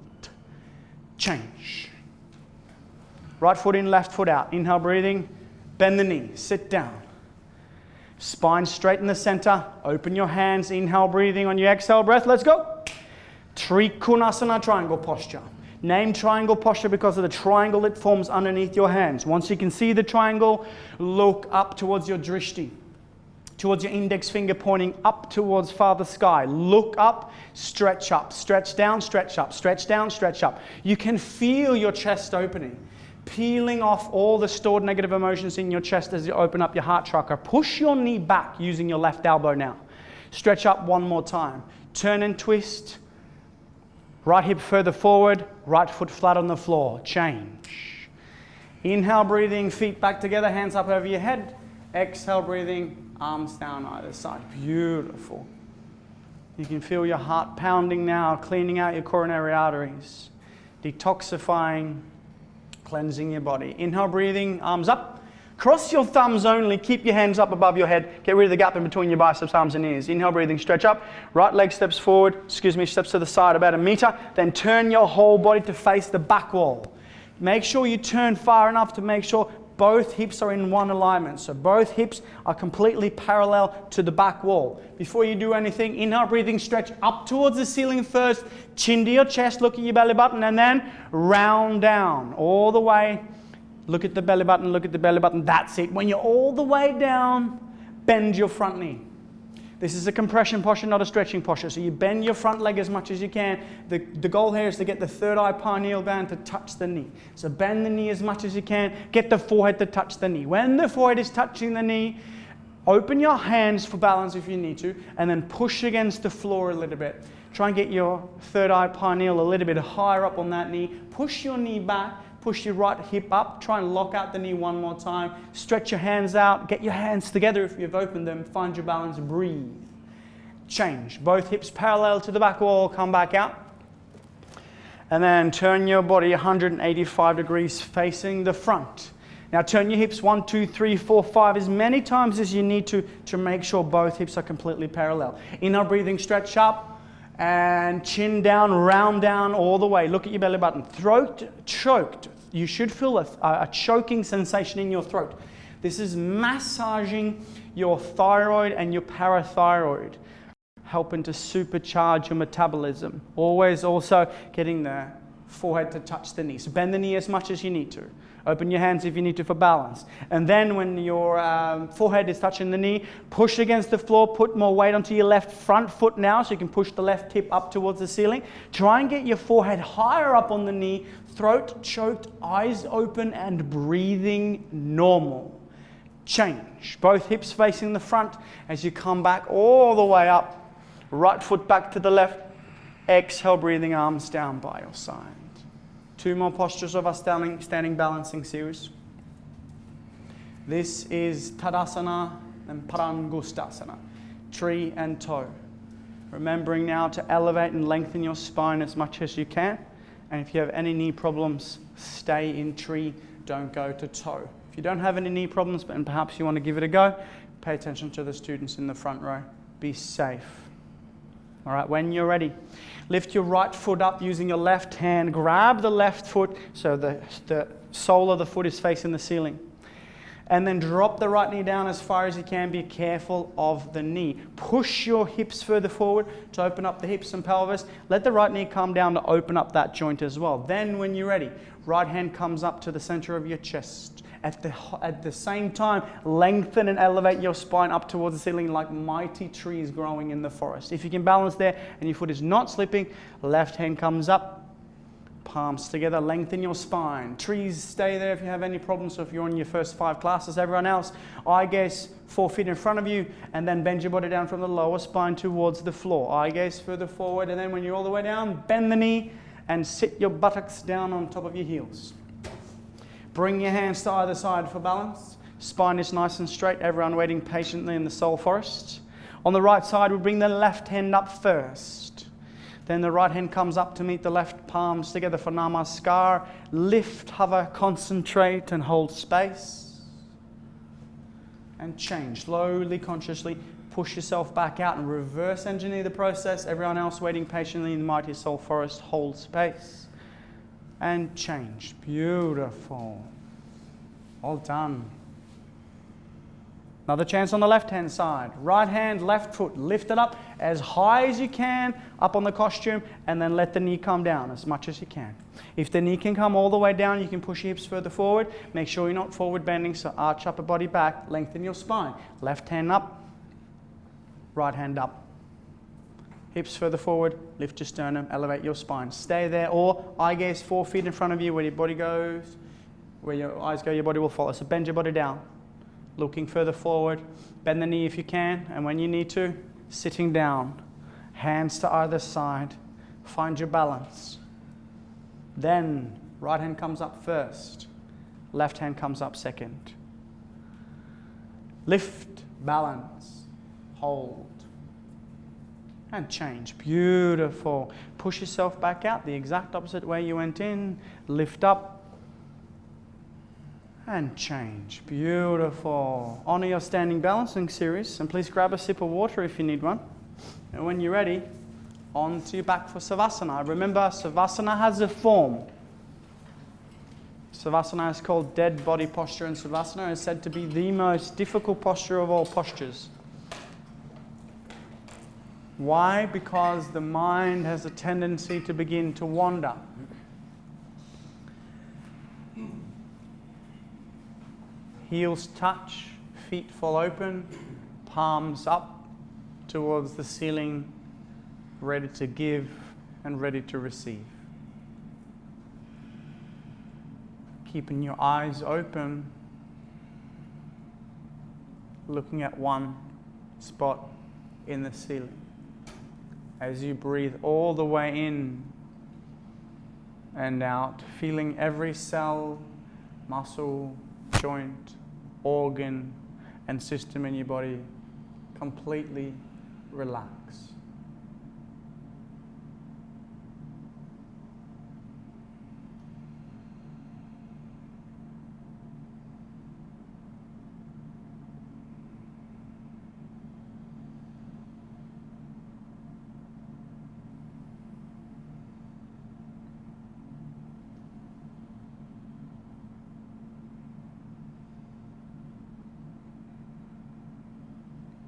Change. Right foot in, left foot out. Inhale, breathing. Bend the knee. Sit down. Spine straight in the center. Open your hands. Inhale, breathing. On your exhale breath, let's go. Trikonasana, triangle posture. Name triangle posture because of the triangle that forms underneath your hands. Once you can see the triangle, look up towards your drishti. Towards your index finger pointing up towards farther sky. Look up, stretch down, stretch up, stretch down, stretch up. You can feel your chest opening. Peeling off all the stored negative emotions in your chest as you open up your heart chakra. Push your knee back using your left elbow now. Stretch up one more time. Turn and twist. Right hip further forward. Right foot flat on the floor. Change. Inhale, breathing. Feet back together. Hands up over your head. Exhale, breathing. Arms down either side. Beautiful. You can feel your heart pounding now. Cleaning out your coronary arteries. Detoxifying. Cleansing your body. Inhale, breathing, arms up. Cross your thumbs only. Keep your hands up above your head. Get rid of the gap in between your biceps, arms and ears. Inhale, breathing, stretch up. Right leg steps forward, steps to the side about 1 meter. Then turn your whole body to face the back wall. Make sure you turn far enough to make sure both hips are in one alignment. So both hips are completely parallel to the back wall. Before you do anything, inhale, breathing, stretch up towards the ceiling first. Chin to your chest, look at your belly button, and then round down all the way. Look at the belly button, look at the belly button. That's it. When you're all the way down, bend your front knee. This is a compression posture, not a stretching posture. So you bend your front leg as much as you can. The goal here is to get the third eye pineal gland to touch the knee. So bend the knee as much as you can. Get the forehead to touch the knee. When the forehead is touching the knee, open your hands for balance if you need to, and then push against the floor a little bit. Try and get your third eye pineal a little bit higher up on that knee. Push your knee back. Push your right hip up. Try and lock out the knee one more time. Stretch your hands out. Get your hands together if you've opened them. Find your balance. Breathe. Change. Both hips parallel to the back wall. Come back out. And then turn your body 185 degrees facing the front. Now turn your hips 1, 2, 3, 4, 5 as many times as you need to make sure both hips are completely parallel. Inhale, breathing, stretch up. And chin down, round down all the way. Look at your belly button. Throat choked. You should feel a choking sensation in your throat. This is massaging your thyroid and your parathyroid, helping to supercharge your metabolism. Always also getting the forehead to touch the knee. So bend the knee as much as you need to. Open your hands if you need to for balance. And then when your forehead is touching the knee, push against the floor, put more weight onto your left front foot now so you can push the left hip up towards the ceiling. Try and get your forehead higher up on the knee, throat choked, eyes open and breathing normal. Change. Both hips facing the front as you come back all the way up. Right foot back to the left. Exhale, breathing, arms down by your side. 2 more postures of our standing balancing series. This is Tadasana and Parangustasana, tree and toe. Remembering now to elevate and lengthen your spine as much as you can. And if you have any knee problems, stay in tree, don't go to toe. If you don't have any knee problems, but perhaps you want to give it a go, pay attention to the students in the front row. Be safe. All right, when you're ready, lift your right foot up using your left hand. Grab the left foot so the sole of the foot is facing the ceiling. And then drop the right knee down as far as you can. Be careful of the knee. Push your hips further forward to open up the hips and pelvis. Let the right knee come down to open up that joint as well. Then when you're ready, right hand comes up to the center of your chest. At the same time, lengthen and elevate your spine up towards the ceiling like mighty trees growing in the forest. If you can balance there and your foot is not slipping, left hand comes up, palms together, lengthen your spine. Trees, stay there if you have any problems. So if you're on your first 5 classes, everyone else, eye gaze 4 feet in front of you, and then bend your body down from the lower spine towards the floor. Eye gaze further forward, and then when you're all the way down, bend the knee and sit your buttocks down on top of your heels. Bring your hands to either side for balance. Spine is nice and straight. Everyone waiting patiently in the soul forest. On the right side, we bring the left hand up first. Then the right hand comes up to meet the left palms together for Namaskar. Lift, hover, concentrate, and hold space. And change. Slowly, consciously push yourself back out and reverse engineer the process. Everyone else waiting patiently in the mighty soul forest, hold space. And change. Beautiful. All done. Another chance on the left-hand side. Right hand, left foot. Lift it up as high as you can, up on the costume, and then let the knee come down as much as you can. If the knee can come all the way down, you can push your hips further forward. Make sure you're not forward bending, so arch upper body back, lengthen your spine. Left hand up, right hand up. Hips further forward, lift your sternum, elevate your spine. Stay there, or eye gaze 4 feet in front of you, where your body goes, where your eyes go, your body will follow. So bend your body down, looking further forward. Bend the knee if you can, and when you need to, sitting down. Hands to either side. Find your balance. Then, right hand comes up first. Left hand comes up second. Lift, balance, hold. And change. Beautiful. Push yourself back out the exact opposite way you went in. Lift up. And change. Beautiful. Honor your standing balancing series. And please grab a sip of water if you need one. And when you're ready, on to your back for Savasana. Remember, Savasana has a form. Savasana is called dead body posture, and Savasana is said to be the most difficult posture of all postures. Why? Because the mind has a tendency to begin to wander. Heels touch, feet fall open, palms up towards the ceiling, ready to give and ready to receive. Keeping your eyes open, looking at one spot in the ceiling. As you breathe all the way in and out, feeling every cell, muscle, joint, organ, and system in your body completely relax.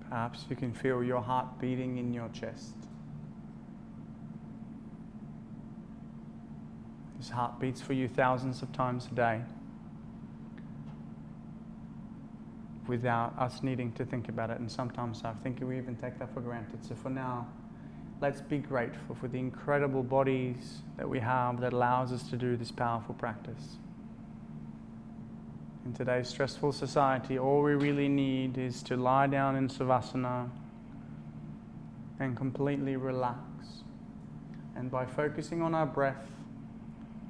Perhaps you can feel your heart beating in your chest. This heart beats for you thousands of times a day without us needing to think about it. And sometimes I think we even take that for granted. So for now, let's be grateful for the incredible bodies that we have that allows us to do this powerful practice. In today's stressful society, all we really need is to lie down in Savasana and completely relax. And by focusing on our breath,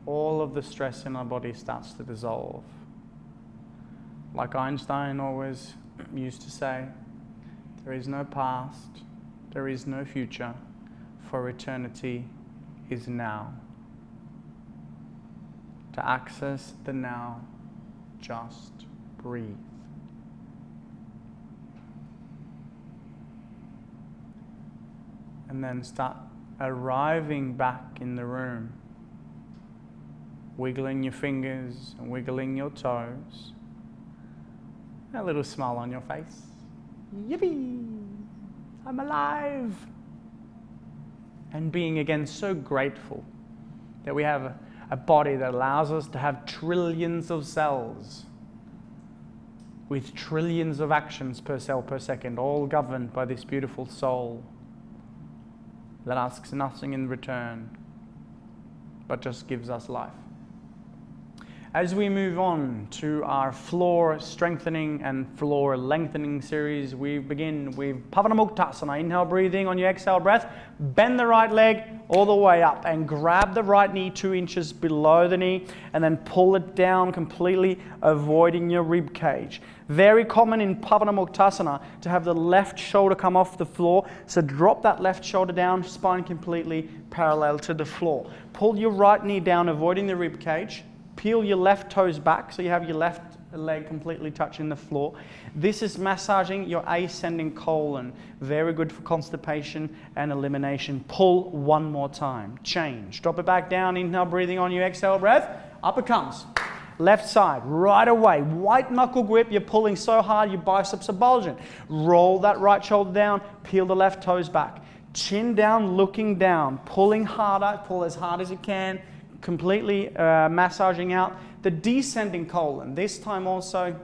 all of the stress in our body starts to dissolve. Like Einstein always used to say, there is no past, there is no future, for eternity is now. To access the now, just breathe. And then start arriving back in the room, wiggling your fingers and wiggling your toes, A little smile on your face. Yippee! I'm alive! And being again so grateful that we have a body that allows us to have trillions of cells with trillions of actions per cell per second, all governed by this beautiful soul that asks nothing in return but just gives us life. As we move on to our floor strengthening and floor lengthening series, we begin with Pavanamuktasana. Inhale, breathing. On your exhale breath, bend the right leg all the way up and grab the right knee 2 inches below the knee and then pull it down completely, avoiding your rib cage. Very common in Pavanamuktasana to have the left shoulder come off the floor. So drop that left shoulder down, spine completely parallel to the floor. Pull your right knee down, avoiding the rib cage. Peel your left toes back so you have your left leg completely touching the floor. This is massaging your ascending colon. Very good for constipation and elimination. Pull one more time. Change. Drop it back down. Inhale, breathing. On your exhale breath. Up it comes. Left side, right away. White knuckle grip. You're pulling so hard your biceps are bulging. Roll that right shoulder down. Peel the left toes back. Chin down, looking down. Pulling harder. Pull as hard as you can. Completely massaging out the descending colon. This time also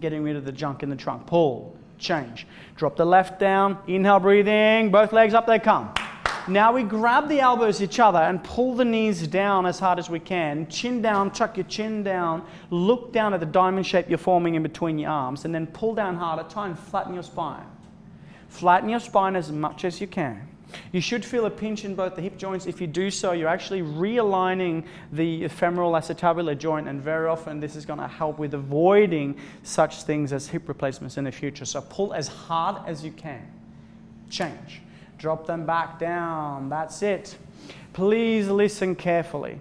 getting rid of the junk in the trunk. Pull, change. Drop the left down. Inhale, breathing. Both legs up, they come. Now we grab the elbows each other and pull the knees down as hard as we can. Chin down, chuck your chin down. Look down at the diamond shape you're forming in between your arms and then pull down harder. Try and flatten your spine. Flatten your spine as much as you can. You should feel a pinch in both the hip joints. If you do so, you're actually realigning the femoral acetabular joint, and very often this is going to help with avoiding such things as hip replacements in the future. So pull as hard as you can. Change. Drop them back down. That's it. Please listen carefully.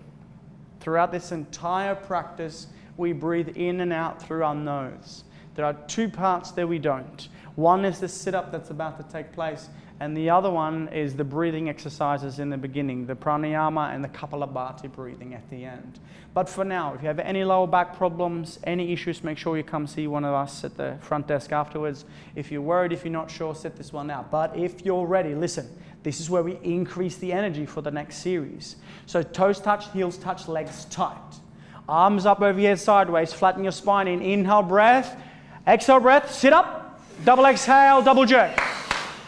Throughout this entire practice, we breathe in and out through our nose. There are 2 parts that we don't. One is the sit-up that's about to take place, and the other one is the breathing exercises in the beginning, the pranayama and the kapalabhati breathing at the end. But for now, if you have any lower back problems, any issues, make sure you come see one of us at the front desk afterwards. If you're worried, if you're not sure, sit this one out. But if you're ready, listen, this is where we increase the energy for the next series. So toes touch, heels touch, legs tight. Arms up over here sideways, flatten your spine in. Inhale, breath. Exhale, breath. Sit up. Double exhale, double jerk.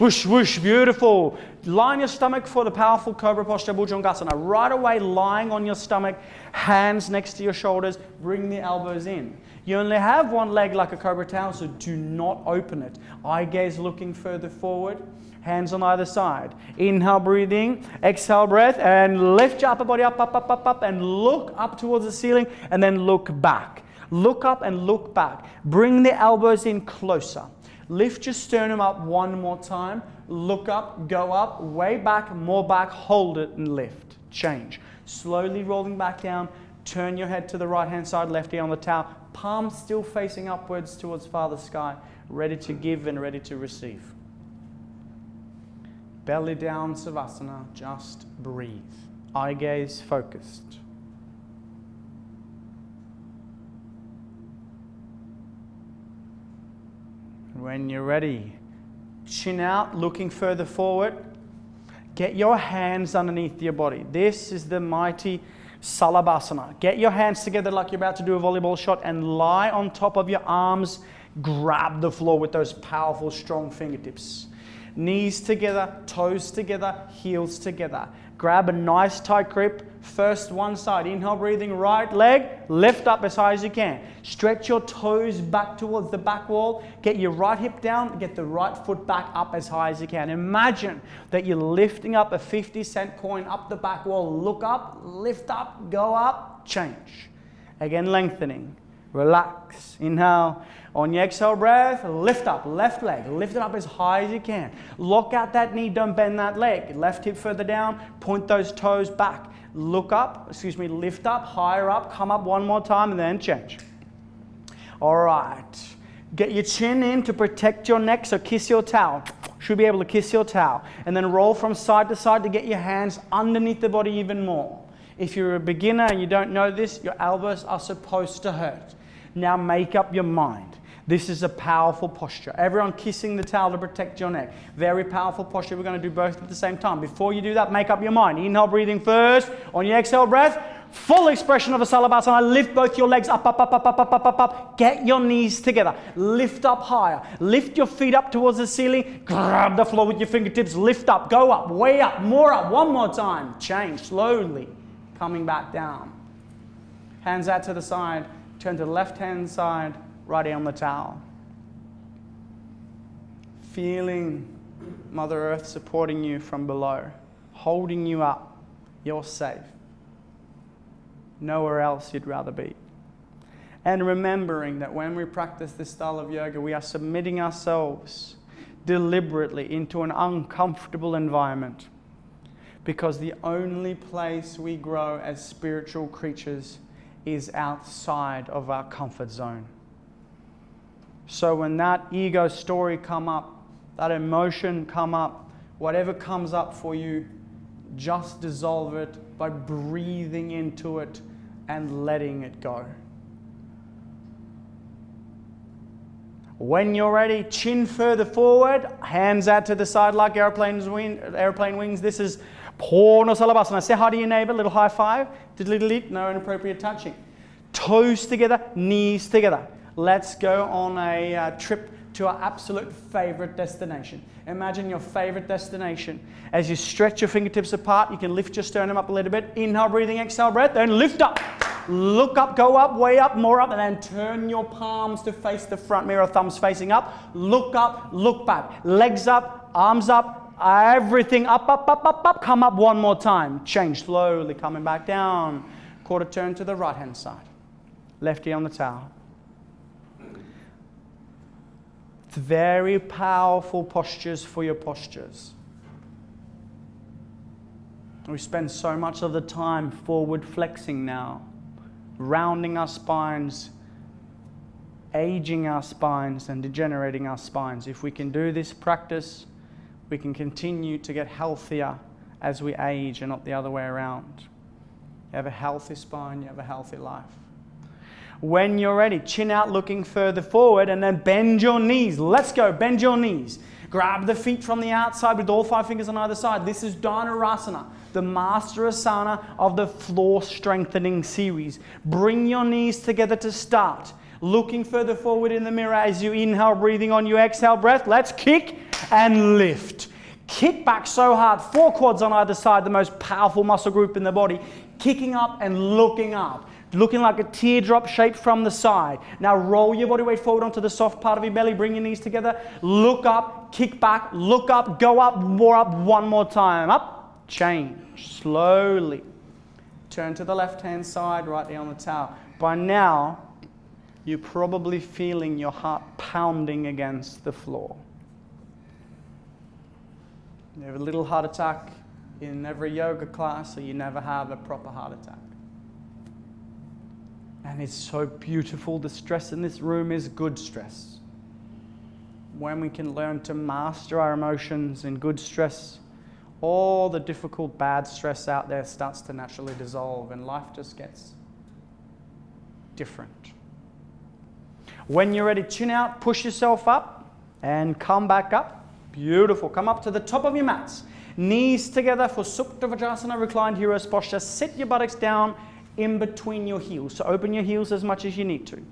Whoosh, whoosh, beautiful. Line your stomach for the powerful Cobra posture, Bhujangasana. Right away, lying on your stomach, hands next to your shoulders, bring the elbows in. You only have one leg like a Cobra towel, so do not open it. Eye gaze looking further forward, hands on either side. Inhale, breathing, exhale, breath, and lift your upper body up, up, up, up, up, and look up towards the ceiling, and then look back. Look up and look back. Bring the elbows in closer. Lift your sternum up one more time. Look up, go up, way back, more back, hold it and lift. Change. Slowly rolling back down. Turn your head to the right-hand side, left ear on the towel. Palms still facing upwards towards Father Sky. Ready to give and ready to receive. Belly down, Savasana. Just breathe. Eye gaze focused. When you're ready, chin out, looking further forward. Get your hands underneath your body. This is the mighty Salabhasana. Get your hands together like you're about to do a volleyball shot and lie on top of your arms. Grab the floor with those powerful, strong fingertips. Knees together, toes together, heels together. Grab a nice tight grip. First one side. Inhale, breathing, right leg. Lift up as high as you can. Stretch your toes back towards the back wall. Get your right hip down. Get the right foot back up as high as you can. Imagine that you're lifting up a 50-cent coin up the back wall. Look up, lift up, go up, change. Again, lengthening. Relax. Inhale. On your exhale breath, lift up, left leg. Lift it up as high as you can. Lock out that knee, don't bend that leg. Left hip further down, point those toes back. Look up, lift up, higher up, come up one more time and then change. All right. Get your chin in to protect your neck, so kiss your towel. Should be able to kiss your towel. And then roll from side to side to get your hands underneath the body even more. If you're a beginner and you don't know this, your elbows are supposed to hurt. Now make up your mind. This is a powerful posture. Everyone kissing the towel to protect your neck. Very powerful posture. We're going to do both at the same time. Before you do that, make up your mind. Inhale, breathing first. On your exhale breath, full expression of a Salabhasana. Lift both your legs up, up, up, up, up, up, up, up, up. Get your knees together. Lift up higher. Lift your feet up towards the ceiling. Grab the floor with your fingertips. Lift up, go up, way up, more up. One more time. Change slowly. Coming back down. Hands out to the side. Turn to the left-hand side. Right on the towel. Feeling Mother Earth supporting you from below, holding you up. You're safe. Nowhere else you'd rather be. And remembering that when we practice this style of yoga, we are submitting ourselves deliberately into an uncomfortable environment, because the only place we grow as spiritual creatures is outside of our comfort zone. So when that ego story come up, that emotion come up, whatever comes up for you, just dissolve it by breathing into it and letting it go. When you're ready, chin further forward, hands out to the side like airplane wings. This is Purna Salabhasana. Say hi to your neighbor, little high five. No inappropriate touching. Toes together, knees together. Let's go on a trip to our absolute favorite destination. Imagine your favorite destination. As you stretch your fingertips apart, you can lift your sternum up a little bit. Inhale, breathing, exhale, breath, then lift up. Look up, go up, way up, more up, and then turn your palms to face the front mirror, thumbs facing up. Look up, look back. Legs up, arms up, everything up, up, up, up, up. Come up one more time. Change slowly, coming back down. Quarter turn to the right-hand side. Lefty on the towel. It's very powerful postures for your postures. We spend so much of the time forward flexing now, rounding our spines, aging our spines and degenerating our spines. If we can do this practice, we can continue to get healthier as we age and not the other way around. You have a healthy spine, you have a healthy life. When you're ready, chin out, looking further forward, and then bend your knees. Let's go, bend your knees. Grab the feet from the outside with all 5 fingers on either side. This is Dhanurasana, the master asana of the floor strengthening series. Bring your knees together to start. Looking further forward in the mirror as you inhale, breathing on your exhale breath. Let's kick and lift. Kick back so hard, 4 quads on either side, the most powerful muscle group in the body. Kicking up and looking up. Looking like a teardrop shaped from the side. Now roll your body weight forward onto the soft part of your belly. Bring your knees together. Look up, kick back, look up, go up, more up, one more time. Up, change, slowly. Turn to the left-hand side, right there on the towel. By now, you're probably feeling your heart pounding against the floor. You have a little heart attack in every yoga class, or you never have a proper heart attack. And it's so beautiful. The stress in this room is good stress. When we can learn to master our emotions in good stress, all the difficult bad stress out there starts to naturally dissolve and life just gets different. When you're ready, chin out, push yourself up and come back up. Beautiful. Come up to the top of your mats. Knees together for Supta Vajrasana, reclined hero's posture. Sit your buttocks down in between your heels. So open your heels as much as you need to.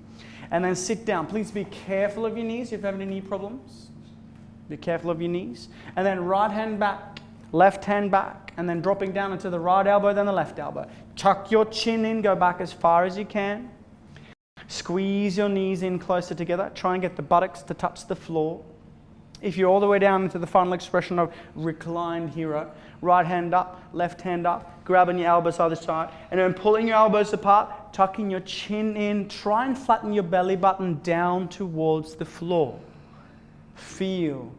And then sit down. Please be careful of your knees if you have any knee problems. Be careful of your knees. And then right hand back, left hand back, and then dropping down into the right elbow, then the left elbow. Tuck your chin in, go back as far as you can. Squeeze your knees in closer together. Try and get the buttocks to touch the floor. If you're all the way down into the final expression of reclined hero, right hand up, left hand up, grabbing your elbows either side, and then pulling your elbows apart, tucking your chin in. Try and flatten your belly button down towards the floor. Feel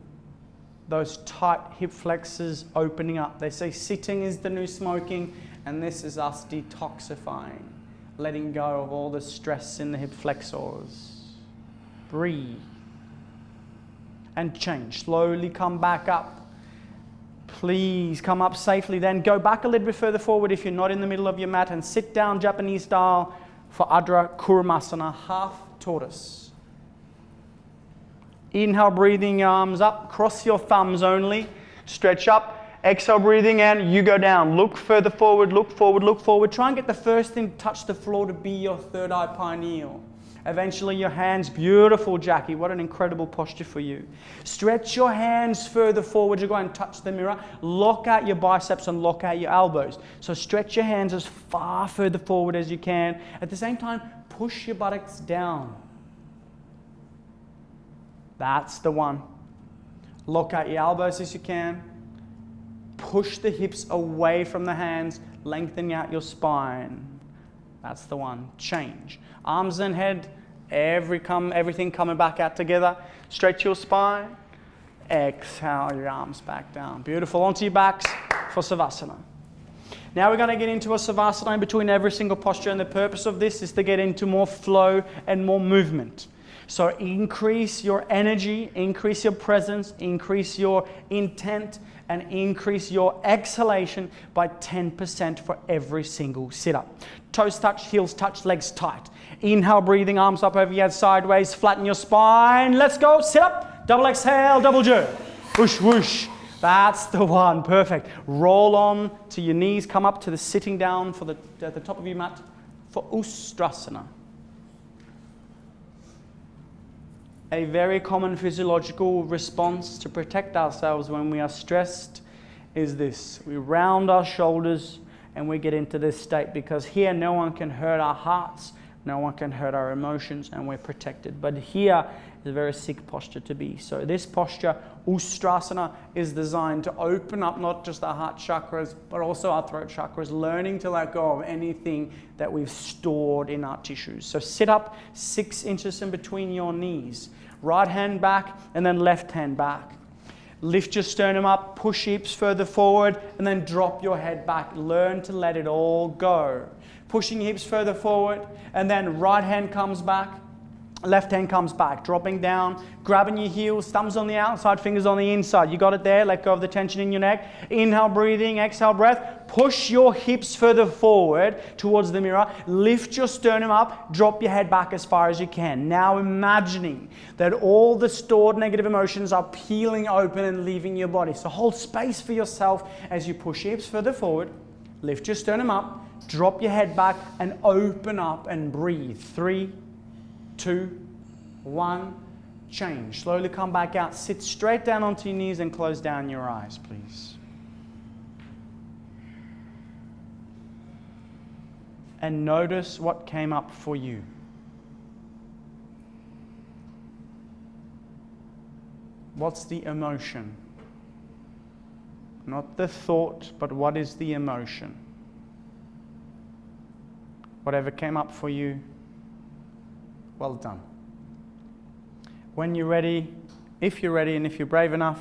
those tight hip flexors opening up. They say sitting is the new smoking, and this is us detoxifying, letting go of all the stress in the hip flexors. Breathe. And change. Slowly come back up. Please come up safely. Then go back a little bit further forward if you're not in the middle of your mat, and sit down Japanese style for Adra Kurumasana, half tortoise. Inhale, breathing your arms up. Cross your thumbs only. Stretch up. Exhale, breathing in. You go down. Look further forward, look forward, look forward. Try and get the first thing to touch the floor to be your third eye pineal. Eventually your hands, beautiful Jackie, what an incredible posture for you. Stretch your hands further forward, you go and touch the mirror, lock out your biceps and lock out your elbows. So stretch your hands as far further forward as you can. At the same time, push your buttocks down. That's the one. Lock out your elbows as you can. Push the hips away from the hands, lengthen out your spine. That's the one. Change. Arms and head, everything coming back out together. Stretch your spine. Exhale your arms back down. Beautiful. Onto your backs for Savasana. Now we're going to get into a Savasana in between every single posture, and the purpose of this is to get into more flow and more movement. So increase your energy, increase your presence, increase your intent, and increase your exhalation by 10% for every single sit-up. Toes touch, heels touch, legs tight. Inhale, breathing, arms up over your head, sideways, flatten your spine. Let's go, sit up, double exhale, double jerk. Whoosh, whoosh. That's the one, perfect. Roll on to your knees, come up to the sitting down at the top of your mat for Ustrasana. A very common physiological response to protect ourselves when we are stressed is this. We round our shoulders and we get into this state because here no one can hurt our hearts, no one can hurt our emotions, and we're protected. But here is a very sick posture to be. So this posture, Ustrasana, is designed to open up not just our heart chakras, but also our throat chakras, learning to let go of anything that we've stored in our tissues. So sit up 6 inches in between your knees. Right hand back and then left hand back. Lift your sternum up, push hips further forward, and then drop your head back. Learn to let it all go. Pushing hips further forward, and then right hand comes back, left hand comes back, dropping down, grabbing your heels, thumbs on the outside, fingers on the inside. You got it there. Let go of the tension in your neck. Inhale, breathing, exhale, breath. Push your hips further forward towards the mirror. Lift your sternum up, drop your head back as far as you can. Now imagining that all the stored negative emotions are peeling open and leaving your body. So hold space for yourself as you push your hips further forward. Lift your sternum up, drop your head back, and open up and breathe. 3, 2, 1, change. Slowly come back out. Sit straight down onto your knees and close down your eyes, please. And notice what came up for you. What's the emotion? Not the thought, but what is the emotion? Whatever came up for you, well done. When you're ready, if you're ready and if you're brave enough,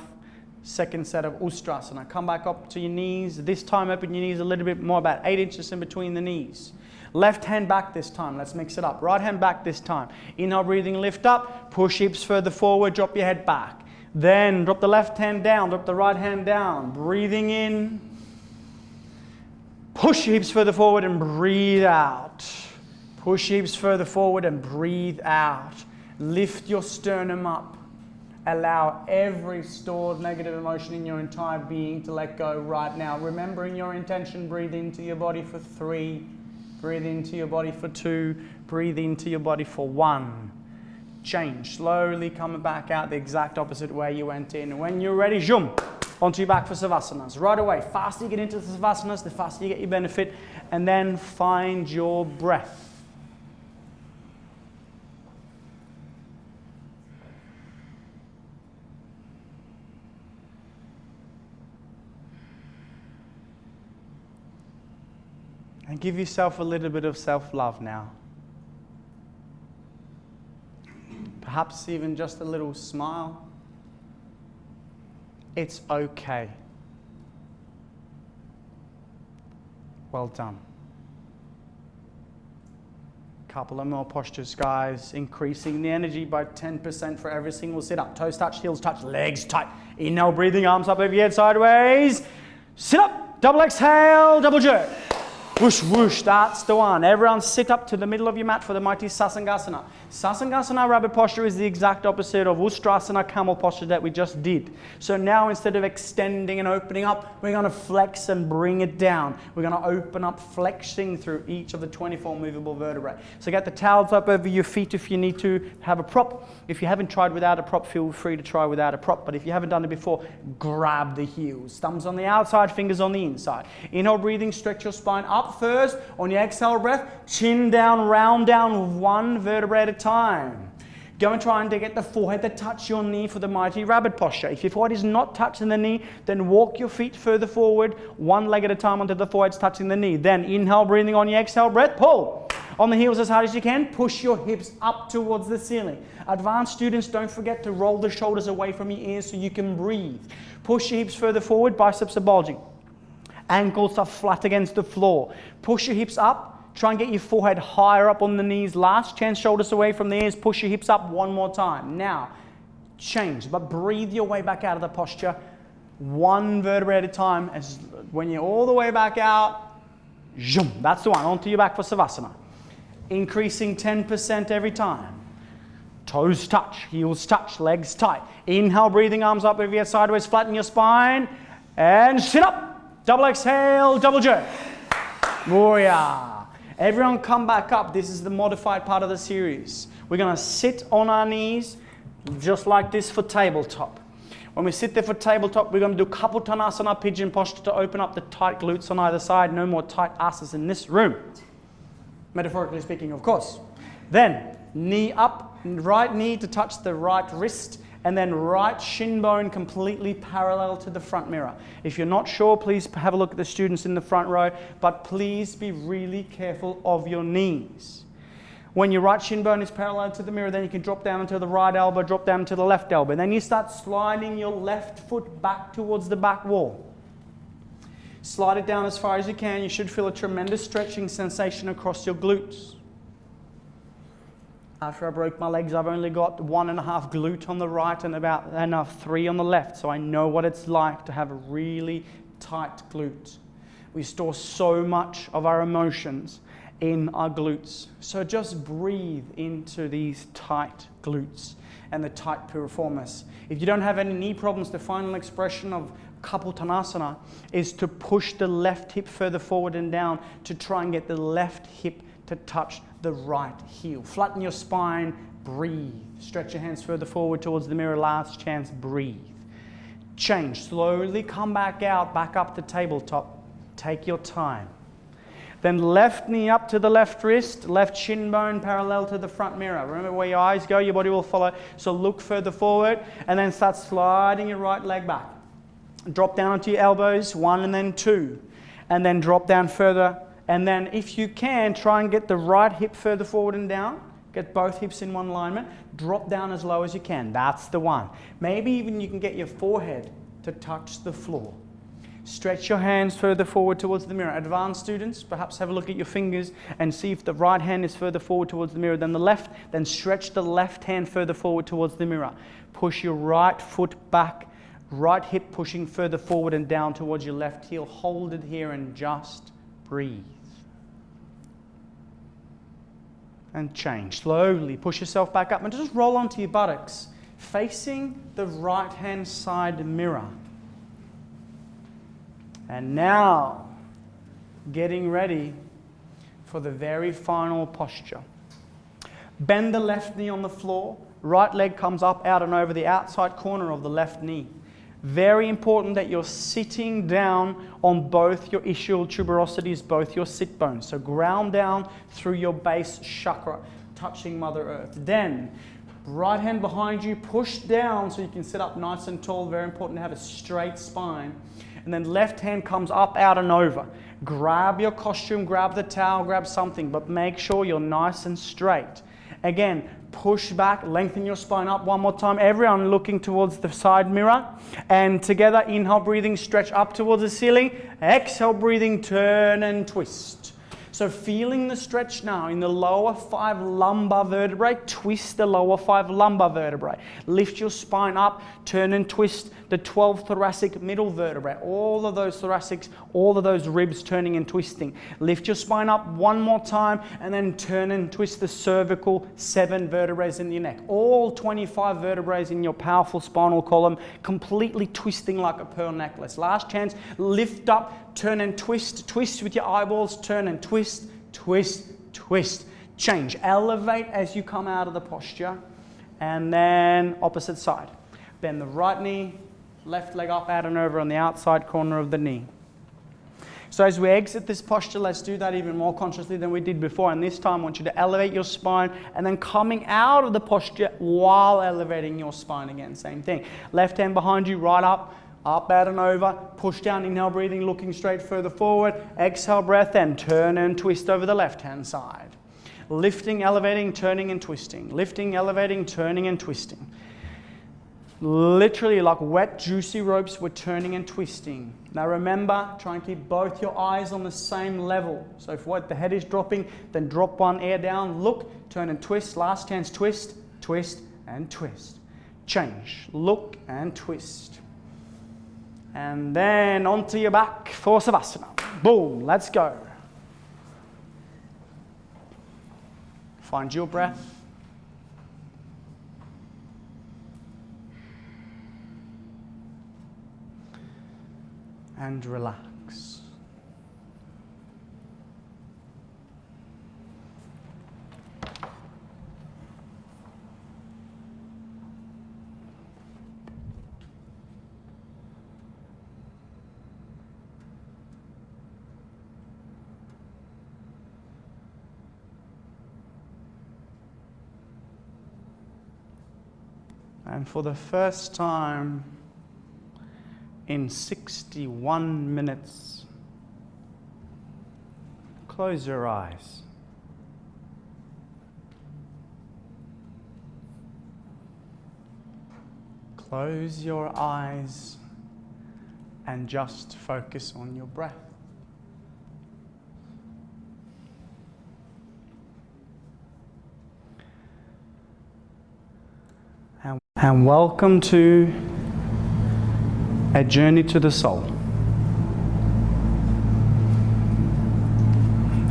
second set of Ustrasana. Come back up to your knees. This time open your knees a little bit more, about 8 inches in between the knees. Left hand back this time. Let's mix it up. Right hand back this time. Inhale, breathing, lift up. Push hips further forward. Drop your head back. Then drop the left hand down. Drop the right hand down. Breathing in. Push your hips further forward and breathe out. Push hips further forward and breathe out. Lift your sternum up. Allow every stored negative emotion in your entire being to let go right now. Remembering your intention, breathe into your body for 3. Breathe into your body for 2. Breathe into your body for 1. Change. Slowly coming back out the exact opposite way you went in. And when you're ready, zoom, onto your back for Savasanas. Right away. Faster you get into the Savasanas, the faster you get your benefit. And then find your breath. And give yourself a little bit of self-love now. Perhaps even just a little smile. It's okay. Well done. Couple of more postures, guys. Increasing the energy by 10% for every single sit-up. Toes touch, heels touch, legs tight. Inhale, breathing, arms up over your head, sideways. Sit up, double exhale, double jerk. Whoosh, whoosh, that's the one. Everyone sit up to the middle of your mat for the mighty Sasangasana. Sasangasana rabbit posture is the exact opposite of Ustrasana camel posture that we just did. So now instead of extending and opening up, we're going to flex and bring it down. We're going to open up, flexing through each of the 24 movable vertebrae. So get the towels up over your feet if you need to have a prop. If you haven't tried without a prop, feel free to try without a prop. But if you haven't done it before, grab the heels. Thumbs on the outside, fingers on the inside. Inhale, breathing, stretch your spine up first. On your exhale breath, chin down, round down, one vertebrae at a time. Go and try and get the forehead to touch your knee for the mighty rabbit posture. If your forehead is not touching the knee, then walk your feet further forward, one leg at a time until the forehead's touching the knee. Then inhale, breathing on your exhale breath, pull. On the heels as hard as you can, push your hips up towards the ceiling. Advanced students, don't forget to roll the shoulders away from your ears so you can breathe. Push your hips further forward, biceps are bulging. Ankles are flat against the floor. Push your hips up. Try and get your forehead higher up on the knees. Last chance, shoulders away from the ears. Push your hips up one more time. Now, change, but breathe your way back out of the posture. One vertebrae at a time. As when you're all the way back out, zoom, that's the one. Onto your back for Savasana. Increasing 10% every time. Toes touch, heels touch, legs tight. Inhale, breathing, arms up over your head sideways, flatten your spine. And sit up. Double exhale, double jerk. Warrior. Everyone come back up. This is the modified part of the series. We're going to sit on our knees just like this for tabletop. When we sit there for tabletop, we're going to do Kapotanasana pigeon posture to open up the tight glutes on either side. No more tight asses in this room. Metaphorically speaking, of course. Then, knee up, right knee to touch the right wrist, and then right shin bone completely parallel to the front mirror. If you're not sure, please have a look at the students in the front row, but please be really careful of your knees. When your right shin bone is parallel to the mirror, then you can drop down into the right elbow, drop down to the left elbow. And then you start sliding your left foot back towards the back wall. Slide it down as far as you can. You should feel a tremendous stretching sensation across your glutes. After I broke my legs, I've only got 1.5 glute on the right and about 3 on the left. So I know what it's like to have a really tight glute. We store so much of our emotions in our glutes. So just breathe into these tight glutes and the tight piriformis. If you don't have any knee problems, the final expression of Kapotanasana is to push the left hip further forward and down to try and get the left hip to touch the right heel. Flatten your spine, breathe. Stretch your hands further forward towards the mirror. Last chance, breathe. Change. Slowly come back out, back up to tabletop. Take your time. Then left knee up to the left wrist, left shin bone parallel to the front mirror. Remember where your eyes go, your body will follow. So look further forward and then start sliding your right leg back. Drop down onto your elbows, 1 and then 2. And then drop down further. And then if you can, try and get the right hip further forward and down. Get both hips in one alignment. Drop down as low as you can. That's the one. Maybe even you can get your forehead to touch the floor. Stretch your hands further forward towards the mirror. Advanced students, perhaps have a look at your fingers and see if the right hand is further forward towards the mirror than the left. Then stretch the left hand further forward towards the mirror. Push your right foot back. Right hip pushing further forward and down towards your left heel. Hold it here and just breathe. And change. Slowly push yourself back up and just roll onto your buttocks, facing the right hand side mirror. And now, getting ready for the very final posture. Bend the left knee on the floor. Right leg comes up, out and over the outside corner of the left knee. Very important that you're sitting down on both your ischial tuberosities, both your sit bones. So ground down through your base chakra, touching Mother Earth. Then, right hand behind you, push down so you can sit up nice and tall. Very important to have a straight spine. And then left hand comes up, out and over. Grab your costume, grab the towel, grab something, but make sure you're nice and straight. Again, push back, lengthen your spine up one more time. Everyone looking towards the side mirror. And together, inhale, breathing, stretch up towards the ceiling. Exhale, breathing, turn and twist. So feeling the stretch now in the lower 5 lumbar vertebrae, twist the lower 5 lumbar vertebrae. Lift your spine up, turn and twist the 12 thoracic middle vertebrae. All of those thoracics, all of those ribs turning and twisting. Lift your spine up one more time and then turn and twist the cervical 7 vertebrae in your neck. All 25 vertebrae in your powerful spinal column completely twisting like a pearl necklace. Last chance, lift up, turn and twist. Twist with your eyeballs, turn and twist. Twist, twist, change. Elevate as you come out of the posture. And then opposite side. Bend the right knee, left leg up, out and over on the outside corner of the knee. So as we exit this posture, let's do that even more consciously than we did before. And this time I want you to elevate your spine and then coming out of the posture while elevating your spine again. Same thing. Left hand behind you, right up. Up, out and over, push down, inhale, breathing, looking straight further forward. Exhale, breath, and turn and twist over the left-hand side. Lifting, elevating, turning and twisting. Lifting, elevating, turning and twisting. Literally like wet, juicy ropes, we're turning and twisting. Now remember, try and keep both your eyes on the same level. So if the head is dropping, then drop one ear down. Look, turn and twist. Last chance, twist, twist, and twist. Change, look, and twist. And then onto your back for Savasana. Boom, let's go. Find your breath. And relax. And for the first time in 61 minutes, close your eyes. Close your eyes and just focus on your breath. And welcome to a journey to the soul.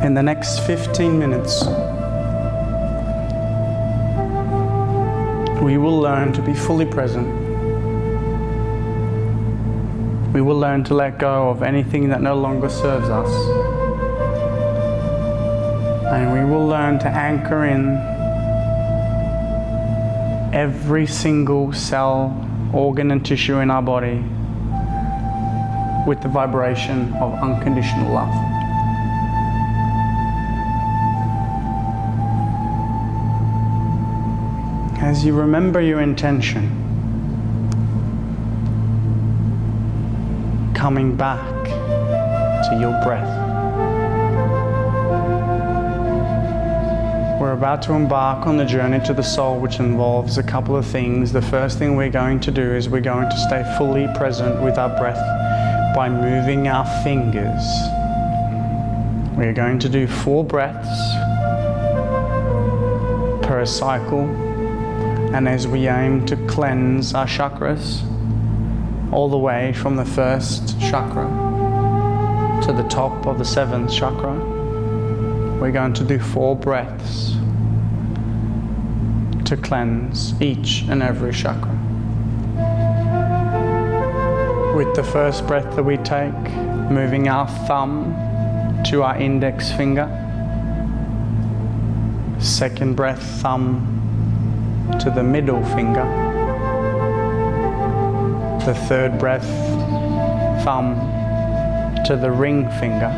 In the next 15 minutes, we will learn to be fully present. We will learn to let go of anything that no longer serves us. And we will learn to anchor in every single cell, organ and tissue in our body with the vibration of unconditional love. As you remember your intention, coming back to your breath. We're about to embark on the journey to the soul, which involves a couple of things. The first thing we're going to do is we're going to stay fully present with our breath by moving our fingers. We're going to do 4 breaths per cycle, and as we aim to cleanse our chakras all the way from the first chakra to the top of the 7th chakra, we're going to do 4 breaths to cleanse each and every chakra. With the first breath that we take, moving our thumb to our index finger. Second breath, thumb to the middle finger. The third breath, thumb to the ring finger.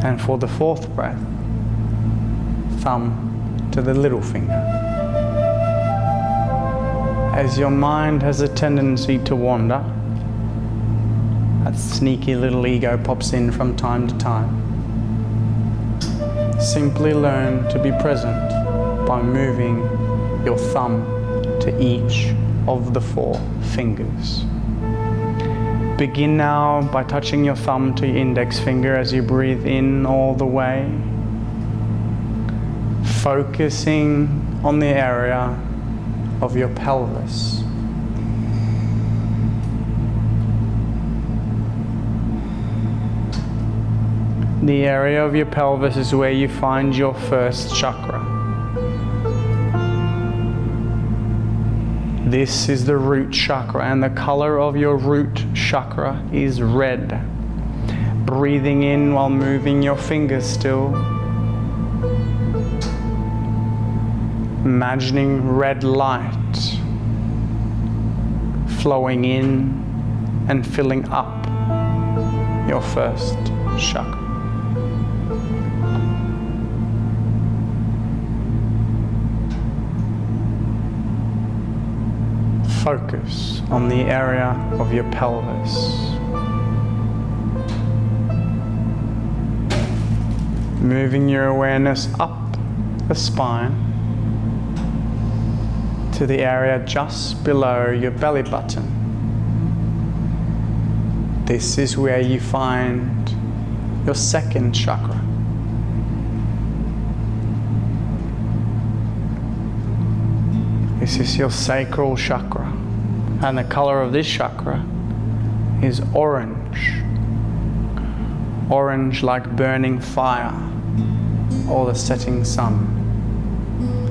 And for the fourth breath, thumb to the little finger. As your mind has a tendency to wander, that sneaky little ego pops in from time to time. Simply learn to be present by moving your thumb to each of the 4 fingers. Begin now by touching your thumb to your index finger as you breathe in all the way, focusing on the area of your pelvis. The area of your pelvis is where you find your first chakra. This is the root chakra, and the color of your root chakra is red. Breathing in while moving your fingers still. Imagining red light flowing in and filling up your first chakra. Focus on the area of your pelvis. Moving your awareness up the spine to the area just below your belly button. This is where you find your second chakra. This is your sacral chakra, and the color of this chakra is orange. Orange like burning fire or the setting sun.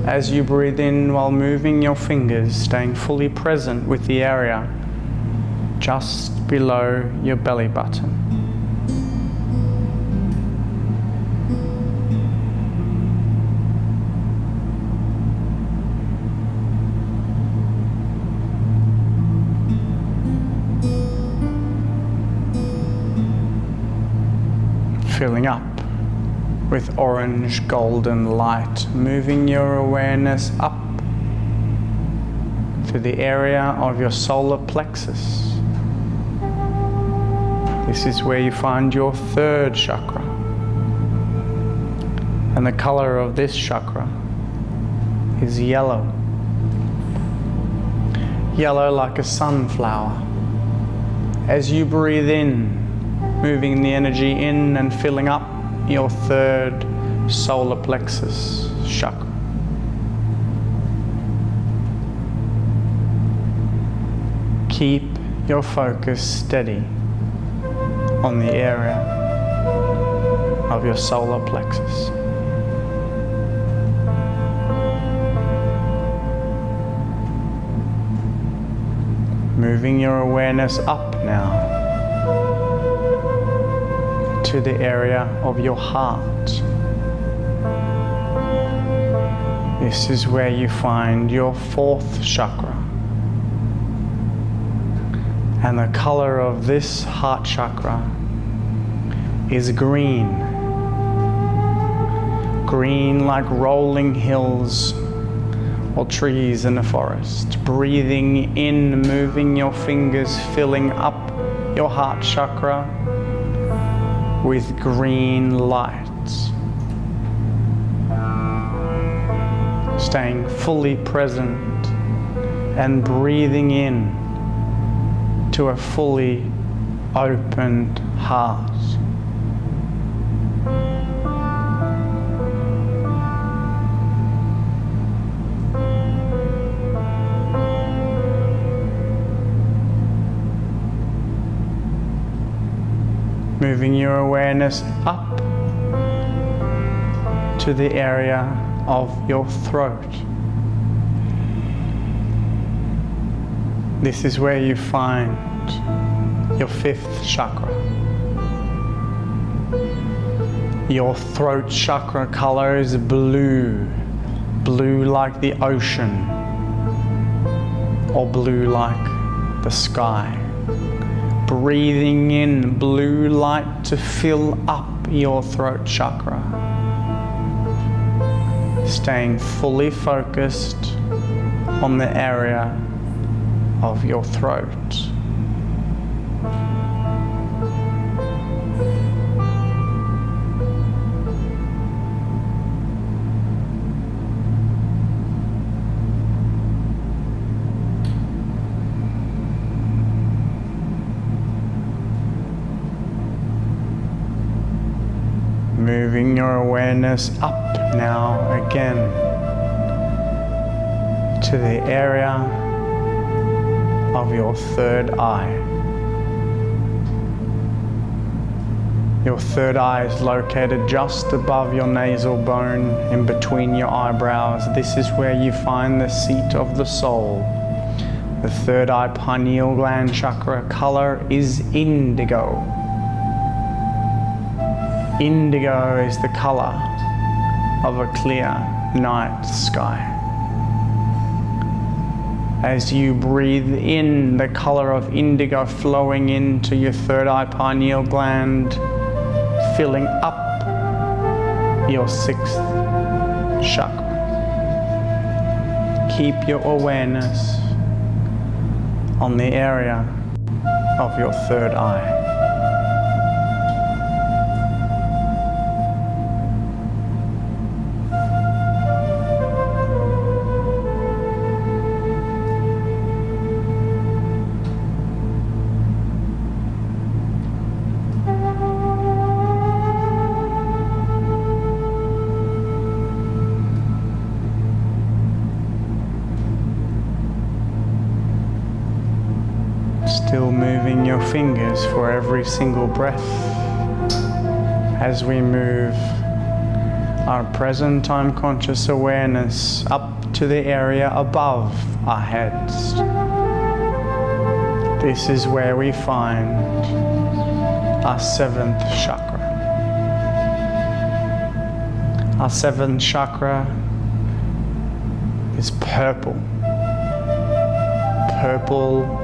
As you breathe in while moving your fingers, staying fully present with the area just below your belly button. Filling up with orange golden light, moving your awareness up to the area of your solar plexus. This is where you find your third chakra. And the color of this chakra is yellow. Yellow like a sunflower. As you breathe in, moving the energy in and filling up your third solar plexus chakra. Keep your focus steady on the area of your solar plexus. Moving your awareness up now to the area of your heart. This is where you find your fourth chakra. And the color of this heart chakra is green. Green like rolling hills or trees in a forest. Breathing in, moving your fingers, filling up your heart chakra with green light. Staying fully present and breathing in to a fully opened heart. Moving your awareness up to the area of your throat. This is where you find your fifth chakra. Your throat chakra color is blue, blue like the ocean, or blue like the sky. Breathing in blue light to fill up your throat chakra. Staying fully focused on the area of your throat. moving your awareness up now again to the area of your third eye. Your third eye is located just above your nasal bone, in between your eyebrows. This is where you find the seat of the soul. The third eye pineal gland chakra color is indigo. Indigo is the color of a clear night sky. As you breathe in the color of indigo flowing into your third eye pineal gland, filling up your sixth chakra. Keep your awareness on the area of your third eye. Still moving your fingers for every single breath as we move our present time conscious awareness up to the area above our heads. This is where we find our seventh chakra. Our seventh chakra is purple. Purple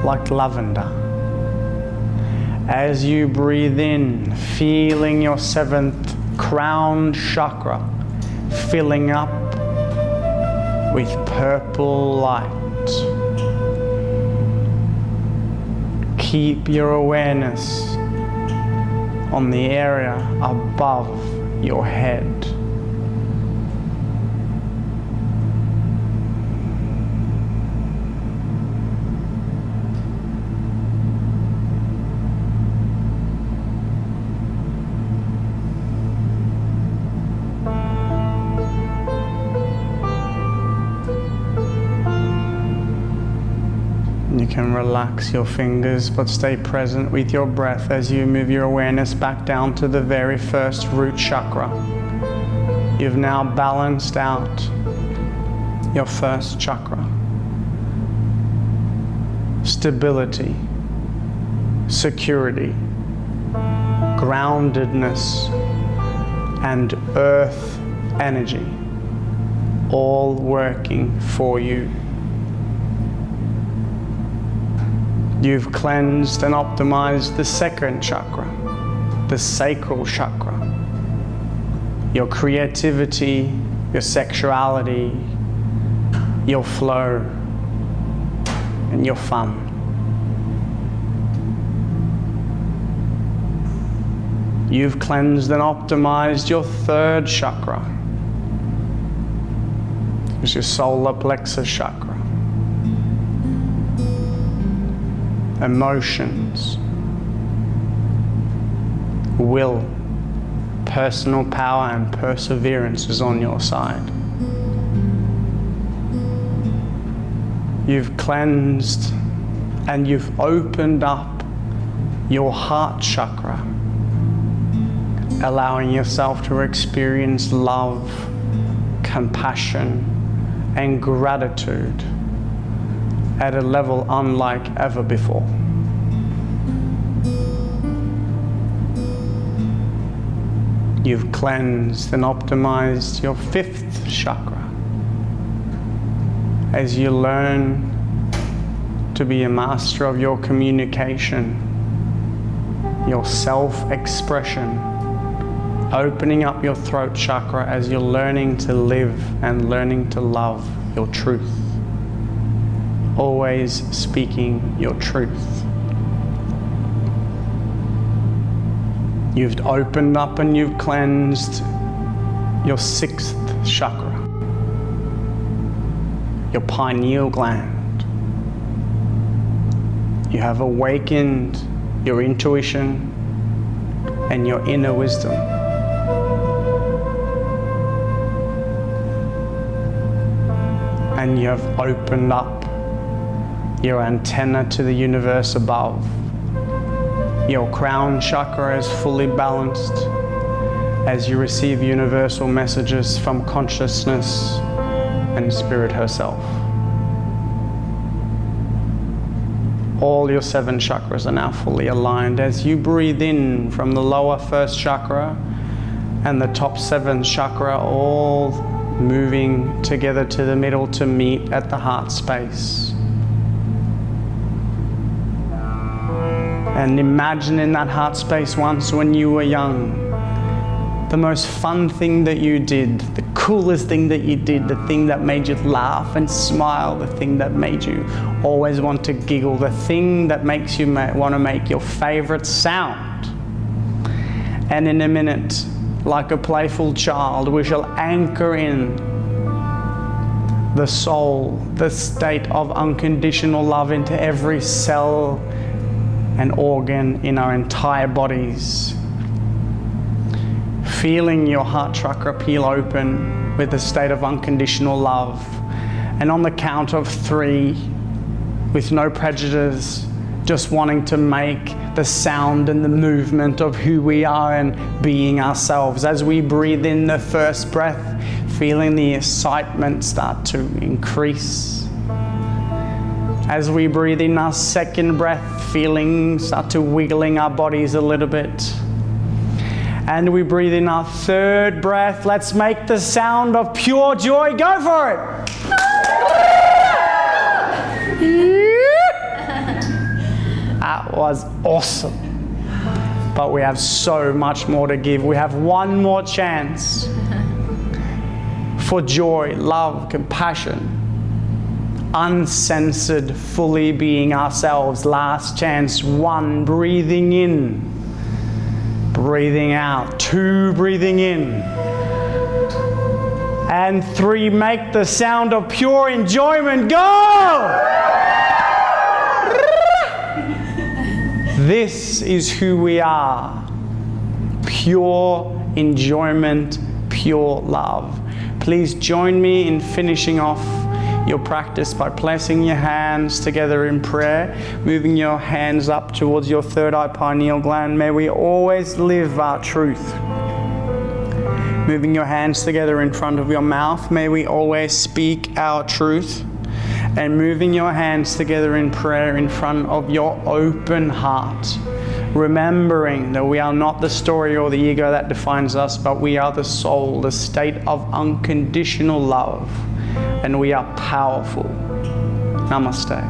like lavender. As you breathe in, feeling your seventh crown chakra filling up with purple light. Keep your awareness on the area above your head. You can relax your fingers, but stay present with your breath as you move your awareness back down to the very first root chakra. You've now balanced out your first chakra. Stability, security, groundedness, and earth energy, all working for you. You've cleansed and optimized the second chakra, the sacral chakra. Your creativity, your sexuality, your flow, and your fun. You've cleansed and optimized your third chakra, which is your solar plexus chakra. Emotions, will, personal power, and perseverance is on your side. You've cleansed and you've opened up your heart chakra, allowing yourself to experience love, compassion, and gratitude at a level unlike ever before. You've cleansed and optimized your fifth chakra as you learn to be a master of your communication, your self-expression, opening up your throat chakra as you're learning to live and learning to love your truth. Always speaking your truth. You've opened up and you've cleansed your sixth chakra, your pineal gland. You have awakened your intuition and your inner wisdom. and you have opened up your antenna to the universe above. Your crown chakra is fully balanced as you receive universal messages from consciousness and Spirit herself. All your 7 chakras are now fully aligned. As you breathe in from the lower first chakra and the top 7 chakra, all moving together to the middle to meet at the heart space. And imagine in that heart space once when you were young, the most fun thing that you did, the coolest thing that you did, the thing that made you laugh and smile, the thing that made you always want to giggle, the thing that makes you want to make your favorite sound. And in a minute, like a playful child, we shall anchor in the soul, the state of unconditional love into every cell and organ in our entire bodies. Feeling your heart chakra peel open with a state of unconditional love. And on the count of 3, with no prejudice, just wanting to make the sound and the movement of who we are and being ourselves. As we breathe in the first breath, feeling the excitement start to increase. As we breathe in our second breath, feeling start to wiggling our bodies a little bit. And we breathe in our third breath. Let's make the sound of pure joy. Go for it. That was awesome. But we have so much more to give. We have one more chance for joy, love, compassion, uncensored, fully being ourselves. Last chance. 1, breathing in. Breathing out. 2, breathing in. And 3, make the sound of pure enjoyment. Go! This is who we are. Pure enjoyment, pure love. Please join me in finishing off your practice by placing your hands together in prayer, moving your hands up towards your third eye pineal gland. May we always live our truth. Moving your hands together in front of your mouth, may we always speak our truth. And moving your hands together in prayer in front of your open heart, remembering that we are not the story or the ego that defines us, but we are the soul, the state of unconditional love. And we are powerful. Namaste.